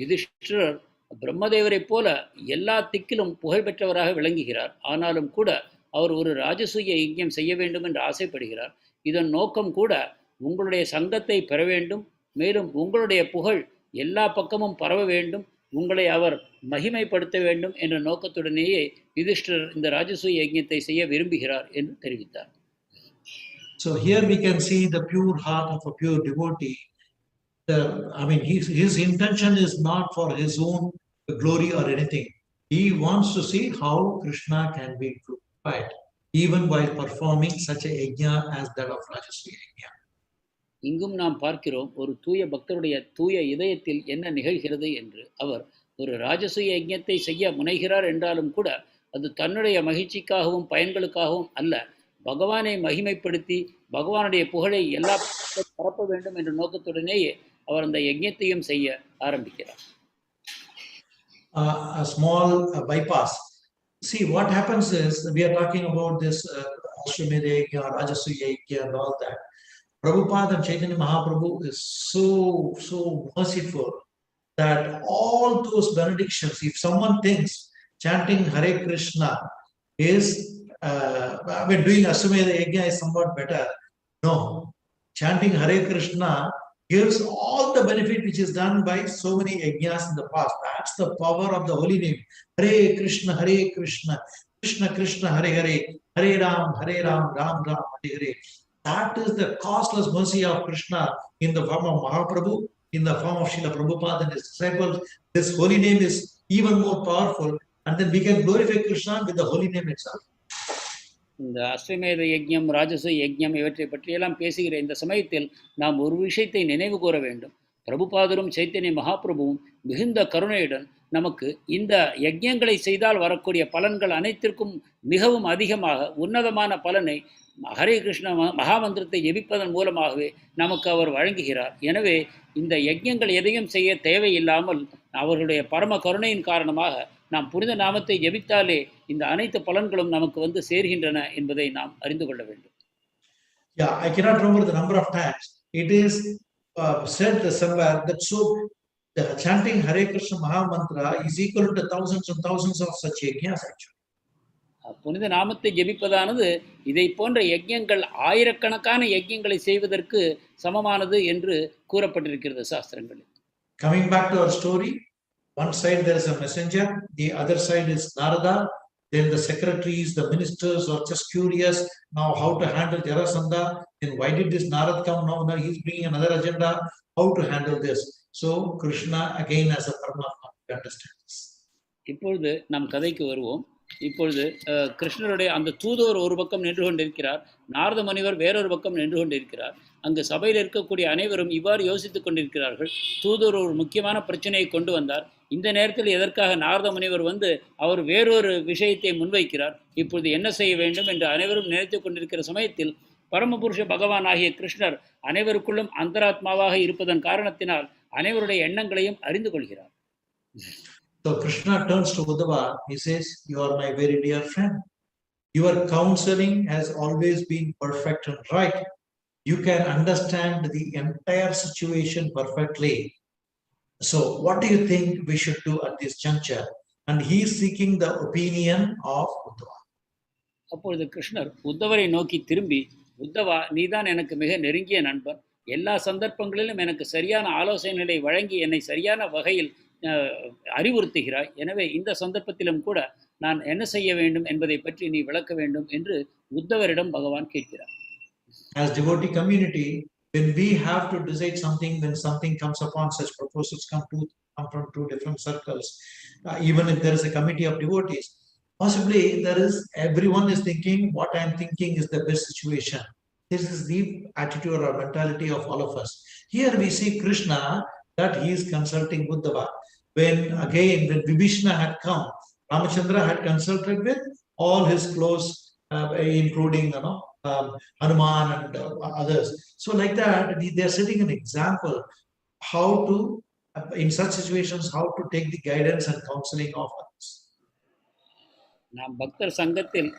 யுதிஷ்டிரர் பிரம்மதேவரைப் போல எல்லா திக்கிலும் புகழ்பெற்றவராக விளங்குகிறார். ஆனாலும் கூட அவர் ஒரு ராஜசூய யஜ்ஞம் செய்ய வேண்டும் என்று ஆசைப்படுகிறார். இதன் நோக்கம் கூட உங்களுடைய சங்கத்தை பெற வேண்டும், மேலும் உங்களுடைய புகழ் எல்லா பக்கமும் பரவ வேண்டும், உங்களை அவர் மகிமைப்படுத்த வேண்டும் என்ற நோக்கத்துடனேயே யுதிஷ்டிரர் இந்த ராஜசூய யஜ்ஞத்தை செய்ய விரும்புகிறார் என்று தெரிவித்தார். So here we can see the pure heart of a pure devotee. His intention is not for his own glory or anything. He wants to see how Krishna can be glorified, even while performing such a yajna as that of Rajasuya yajna. இங்கும் நாம் பார்க்கிறோம் ஒரு தூய பக்தருடைய தூய இதயத்தில் என்ன நிகழ்கிறது என்று. அவர் ஒரு ராஜசூய யஜ்ஞத்தை செய்ய முனைகிறார் என்றாலும் கூட அது தன்னுடைய மகிழ்ச்சிக்காகவும் பயன்களுக்காகவும் அல்ல, பகவானை மகிமைப்படுத்தி பகவானுடைய புகழை எல்லா பரப்ப வேண்டும் என்ற நோக்கத்துடனேயே அவர் அந்த யஜ்ஞத்தையும் செய்ய ஆரம்பிக்கிறார். A small bypass. See, what happens is, we are talking about this Ashwamedha Yajna, Rajasuya Yajna and all that. Prabhupada and Chaitanya Mahaprabhu is so merciful that all those benedictions, if someone thinks chanting Hare Krishna is doing Ashwamedha Yajna is somewhat better. No, chanting Hare Krishna gives all the benefit which is done by so many yajnas in the past. That's the power of the holy name. Hare Krishna, Krishna Krishna, Hare Hare, Hare Ram, Ram Ram, Hare Hare. That is the costless mercy of Krishna in the form of Mahaprabhu, in the form of Srila Prabhupada and his disciples. This holy name is even more powerful, and then we can glorify Krishna with the holy name itself. இந்த அஸ்வமேத யஜ்ஞம், ராஜசூய யஜ்ஞம் இவற்றை பற்றியெல்லாம் பேசுகிற இந்த சமயத்தில் நாம் ஒரு விஷயத்தை நினைவு கூற வேண்டும். பிரபுபாதரும் சைத்தன்ய மகாபிரபுவும் மிகுந்த கருணையுடன் நமக்கு இந்த யஜ்ஞங்களை செய்தால் வரக்கூடிய பலன்கள் அனைத்திற்கும் மிகவும் அதிகமாக உன்னதமான பலனை ஹரே கிருஷ்ண மகாமந்திரத்தை ஜெபிப்பதன் மூலமாகவே நமக்கு அவர் வழங்குகிறார். எனவே இந்த யஜ்ஞங்கள் எதையும் செய்ய தேவையில்லாமல் அவர்களுடைய பரம கருணையின் காரணமாக நாம் புனித நாமத்தை ஜெபித்தாலே இந்த அனைத்து பலன்களும் நமக்கு வந்து சேர்கின்றன என்பதை நாம் அறிந்து கொள்ள வேண்டும். Yeah, I cannot remember the number of times it is said somewhere that the chanting Hare Krishna Mahamantra is equal to thousands and thousands of such yajnas actually. புனித நாமத்தை ஜெபிப்பதானது இதை போன்ற யஜ்ஞங்கள் ஆயிரக்கணக்கான யஜ்ஞங்களை செய்வதற்கு சமமானது என்று கூறப்பட்டிருக்கிறது சாஸ்திரங்களில். Coming back to our story, one side there is a messenger, the other side is Narada, Then the secretaries, the ministers are just curious now how to handle Jarasandha. Then why did this Narad come now? Now he's bringing another agenda. How to handle this? So Krishna again as a Paramatma, we understand this. இப்பொழுது நம் கதைக்கு வருவோம். இப்பொழுது கிருஷ்ணருடைய அந்த தூதுவர் ஒரு பக்கம் நின்று கொண்டிருக்கிறார், நாரத முனிவர் வேறொரு பக்கம் நின்று கொண்டிருக்கிறார். அங்கு சபையில் இருக்கக்கூடிய அனைவரும் இவ்வாறு யோசித்துக் கொண்டிருக்கிறார்கள். தூதுவர் ஒரு முக்கியமான பிரச்சனையை கொண்டு வந்தார். இந்த நேரத்தில் எதற்காக நாரத முனிவர் வந்து அவர் வேறொரு விஷயத்தை முன்வைக்கிறார், இப்பொழுது என்ன செய்ய வேண்டும் என்று அனைவரும் நினைத்து கொண்டிருக்கிற சமயத்தில் பரமபுருஷ பகவான் ஆகிய கிருஷ்ணர் அனைவருக்குள்ளும் அந்தராத்மாவாக இருப்பதன் காரணத்தினால் அனைவருடைய எண்ணங்களையும் அறிந்து கொள்கிறார். So Krishna turns to Uddhava. He says, "You are my very dear friend. Your counseling has always been perfect and right. You can understand the entire situation perfectly. So what do you think we should do at this juncture?" And he is seeking the opinion of Uddhava. அப்பொழுது கிருஷ்ணர் உத்தவரை நோக்கி திரும்பி, உத்தவா, நீதான் எனக்கு மிக நெருங்கிய நண்பன். எல்லா சந்தர்ப்பங்களிலும் எனக்கு சரியான ஆலோசனைகளை வழங்கி என்னை சரியான வகையில் அறிவுறுத்துகிறாய். எனவே இந்த சந்தர்ப்பத்திலும் கூட நான் என்ன செய்ய வேண்டும் என்பதை பற்றி நீ விளக்க வேண்டும் என்று உத்தவரிடம் பகவான் கேட்கிறார். As devotee community, when we have to decide something, when something comes upon, such proposals come from two different circles, even if there is a committee of devotees, possibly everyone is thinking what I am thinking is the best situation. This is the attitude or mentality of all of us. Here we see Krishna that he is consulting Uddhava. When Vibhishana had come, Ramachandra had consulted with all his close, including Hanuman and others. So like that, they are setting an example how to, in such situations, how to take the guidance and counseling of others. நாம் பக்தர் சங்கத்தில்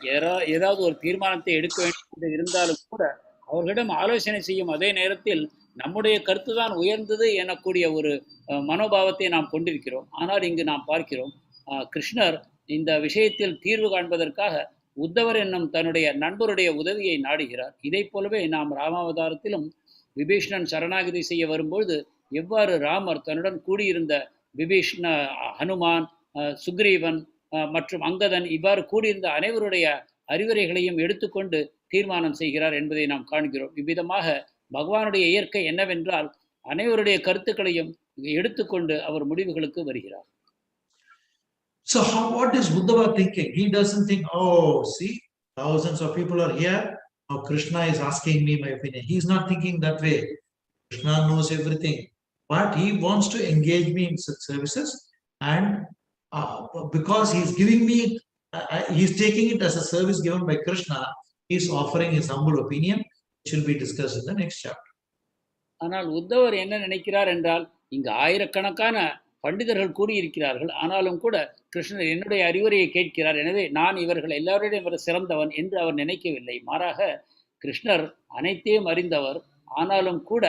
ஏதாவது ஒரு தீர்மானத்தை எடுக்க வேண்டும் இருந்தாலும் கூட அவர்களிடம் ஆலோசனை செய்யும் அதே நேரத்தில் நம்முடைய கருத்துதான் உயர்ந்தது எனக்கூடிய ஒரு மனோபாவத்தை நாம் கொண்டிருக்கிறோம். ஆனால் இங்கு நாம் பார்க்கிறோம், கிருஷ்ணர் இந்த விஷயத்தில் தீர்வு காண்பதற்காக உத்தவர் என்னும் தன்னுடைய நண்பருடைய உதவியை நாடுகிறார். இதை போலவே நாம் ராமாவதாரத்திலும் விபீஷ்ணன் சரணாகதி செய்ய வரும்பொழுது எவ்வாறு ராமர் தன்னுடன் கூடியிருந்த விபீஷ்ண, ஹனுமான், சுக்ரீவன் மற்றும் அங்கதன் இவ்வாறு கூடியிருந்த அனைவருடைய அறிவுரைகளையும் எடுத்துக்கொண்டு தீர்மானம் செய்கிறார் என்பதை நாம் காண்கிறோம். இவ்விதமாக பகவானுடைய இயற்கை என்னவென்றால் அனைவருடைய கருத்துக்களையும் எடுத்துக்கொண்டு அவர் முடிவுகளுக்கு வருகிறார். So what is Uddhava thinking? He doesn't think, oh, see, thousands of people are here. Now Krishna is asking me my opinion. He's not thinking that way. Krishna knows everything. But he wants to engage me in such services. And because he's giving me, he's taking it as a service given by Krishna, he's offering his humble opinion, which will be discussed in the next chapter. ஆனால் உத்தவர் என்ன நினைக்கிறார் என்றால், இங்கு ஆயிரக்கணக்கான பண்டிதர்கள் கூடியிருக்கிறார்கள், ஆனாலும் கூட கிருஷ்ணர் என்னுடைய அறிவுரையை கேட்கிறார், எனவே நான் இவர்கள் எல்லாரிடையும் சிறந்தவன் என்று அவர் நினைக்கவில்லை. மாறாக கிருஷ்ணர் அனைத்தையும் அறிந்தவர், ஆனாலும் கூட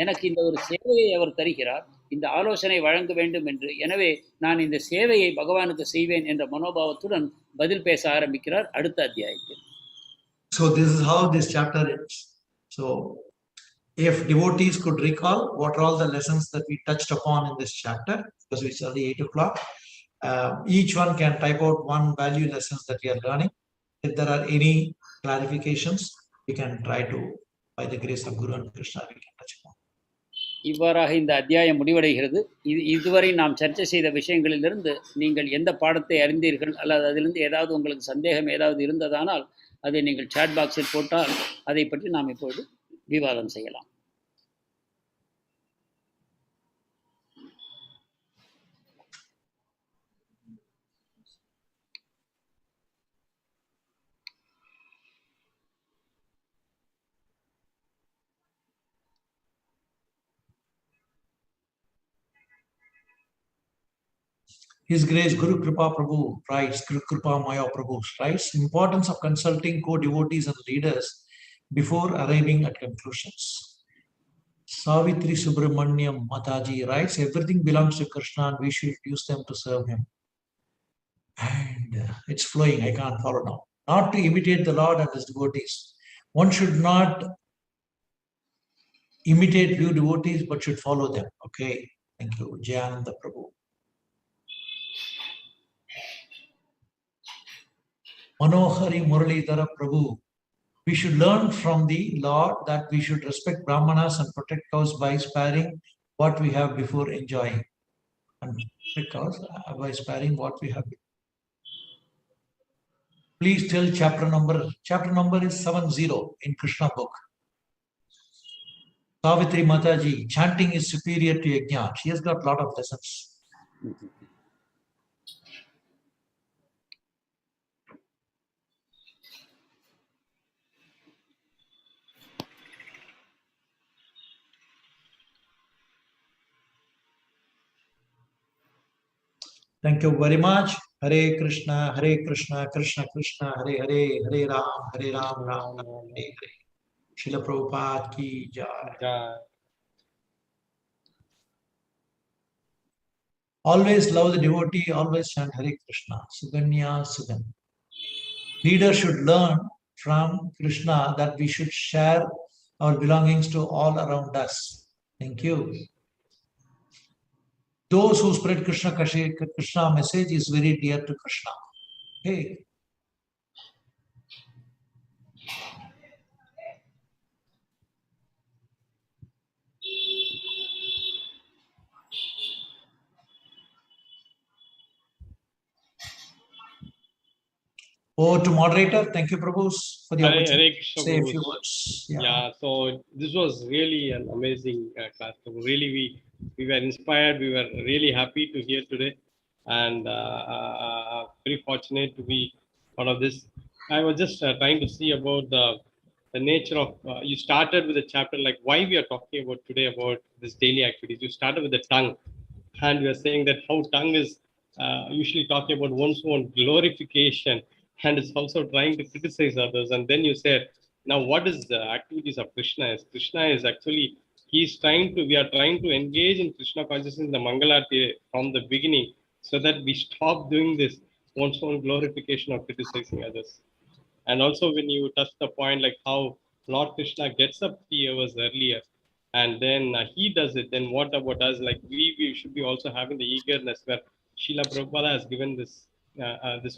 எனக்கு இந்த ஒரு சேவையை அவர் தருகிறார், இந்த ஆலோசனை வழங்க வேண்டும் என்று. எனவே நான் இந்த சேவையை பகவானுக்கு செய்வேன் என்ற மனோபாவத்துடன் பதில் பேச ஆரம்பிக்கிறார் அடுத்த அத்தியாயத்தில். So this is how this chapter ends. So if devotees could recall what are all the lessons that we touched upon in this chapter, because it's already 8 o'clock, each one can type out one value lessons that we are learning. If there are any clarifications, we can try to, by the grace of Guru and Krishna, we can touch upon. இவ்வாறாக இந்த அத்தியாயம் முடிவடைகிறது. இதுவரை நாம் சர்ச்சை செய்த விஷயங்களிலிருந்து நீங்கள் எந்த பாடத்தை அறிந்தீர்கள் அல்லது அதிலிருந்து ஏதாவது உங்களுக்கு சந்தேகம் ஏதாவது இருந்ததானால் அதை நீங்கள் சாட் பாக்ஸில் போட்டால் அதை பற்றி நாம் இப்பொழுது விவாதம் செய்யலாம். His Grace Guru Kripa Prabhu writes, Guru Kripa Maya Prabhu writes, importance of consulting co-devotees and leaders before arriving at conclusions. Savitri Subramanyam Mataji writes, everything belongs to Krishna and we should use them to serve him. And it's flowing, I can't follow now. Not to imitate the Lord and his devotees. One should not imitate few devotees but should follow them. Okay, thank you. Jayananda Prabhu. Manohari Muralidhara Prabhu. We should learn from the Lord that we should respect Brahmanas and protect cows by sparing what we have before enjoying. And because by sparing what we have. Please tell chapter number. Chapter number is 70 in Krishna book. Savitri Mataji, chanting is superior to yajna. She has got a lot of lessons. Thank you very much. Hare Krishna, Krishna Krishna, Hare Hare, Hare Ram, Ram Ram, Hare Hare. Srila Prabhupada ki jai. Always love the devotee, always chant Hare Krishna. Suganya Sugan. Leaders should learn from Krishna that we should share our belongings to all around us. Thank you. Those who spread Krishna message is very dear to Krishna. Hey. Over to moderator. Thank you, Prabhu, for the opportunity to say a few words. Yeah, so this was really an amazing class. So really, we were inspired. We were really happy to hear today, and very fortunate to be part of this. I was just trying to see about the nature of. You started with a chapter like why we are talking about today about this daily activities. You started with the tongue, and we are saying that how tongue is usually talking about one's own glorification, and it's also trying to criticize others. And then you said, now what is the activities of Krishna? Krishna is actually, we are trying to engage in Krishna consciousness in the Mangalarti from the beginning, so that we stop doing this one's own glorification of criticizing others. And also when you touch the point like how Lord Krishna gets up 3 hours earlier, and then he does it, then what about us? Like we should be also having the eagerness where Srila Prabhupada has given this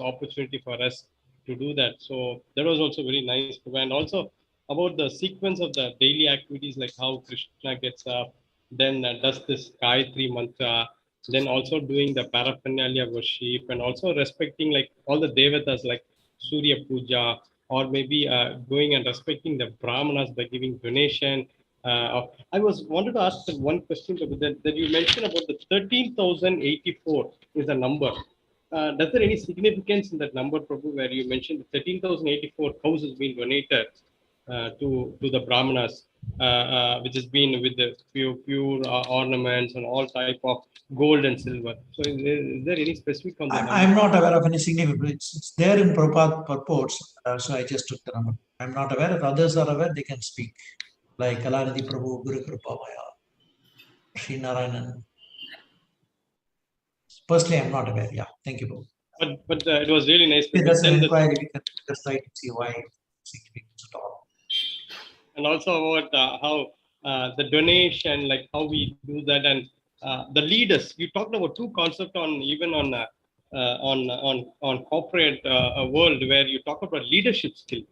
opportunity for us to do that. So that was also very nice. And also about the sequence of the daily activities, like how Krishna gets up, then does this Gayatri mantra, then also doing the paraphernalia worship, and also respecting like all the devatas like Surya Puja, or maybe going and respecting the Brahmanas by giving donation. I wanted to ask one question that you mentioned about the 13,084 is a number. Does there any significance in that number, Prabhu, where you mentioned 13,084 cows has been donated to the Brahmanas, which has been with the pure ornaments and all type of gold and silver. So is there any specific on that? I'm not aware of any significance. It's there in Prabhupada purports, so I just took the number. I'm not aware. If others are aware, they can speak. Like Kalanidhi Prabhu, Guru Kripa Maya, Sri Narayanan. Personally, I'm not aware. Yeah, thank you, Prabhu. But it was really nice. That's an inquiry. We can just try to see why significance at all. And also about how the donation, like how we do that, and the leaders. You talked about two concepts on even on corporate world, where you talk about leadership skill,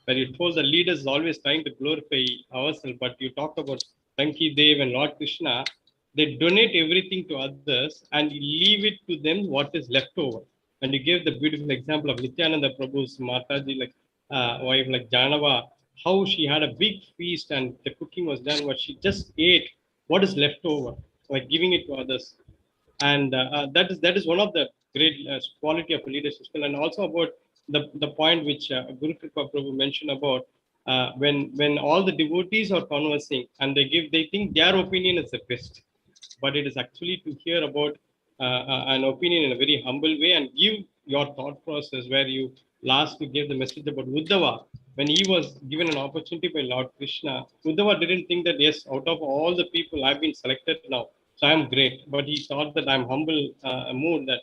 where you told the leaders is always trying to glorify ourselves, but you talked about Sankhi Dev and Lord Krishna. They donate everything to others and leave it to them what is left over. And you gave the beautiful example of Nityananda Prabhu's Mataji, like wife, like Janava, how she had a big feast and the cooking was done, but she just ate what is left over, like giving it to others. And that is one of the great quality of leadership skill. And also about the point which Guru Kripa Prabhu mentioned about when all the devotees are conversing and they think their opinion is the best, but it is actually to hear about an opinion in a very humble way and give your thought process, where you last you gave the message about Uddhava. When he was given an opportunity by Lord Krishna, Uddhava didn't think that, yes, out of all the people I've been selected now, so I'm great. But he thought that I'm humble mood, that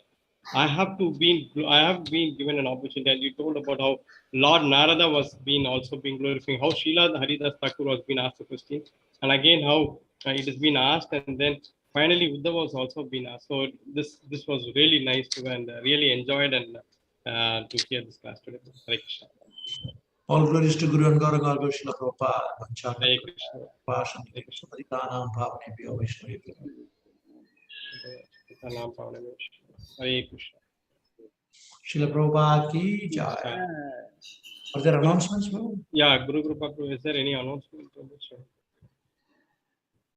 I have been given an opportunity. And you told about how Lord Narada was also being glorifying, how Srila Haridas Thakur was being asked the question, and again how it has been asked, and then finally Uddhava was also been asked. So this was really nice to and really enjoyed, and to hear this class today. Hare Krishna. All glories to Guru and Gauranga Goswami Prabhupada. Hare Krishna. Hare Krishna. Paritanam Bhavnebhyo Vaishnavebhyo. Hare Krishna. Srila Prabhupada ki jai. Are there announcements, bro? Yeah, Guru Krupa, is there any announcement?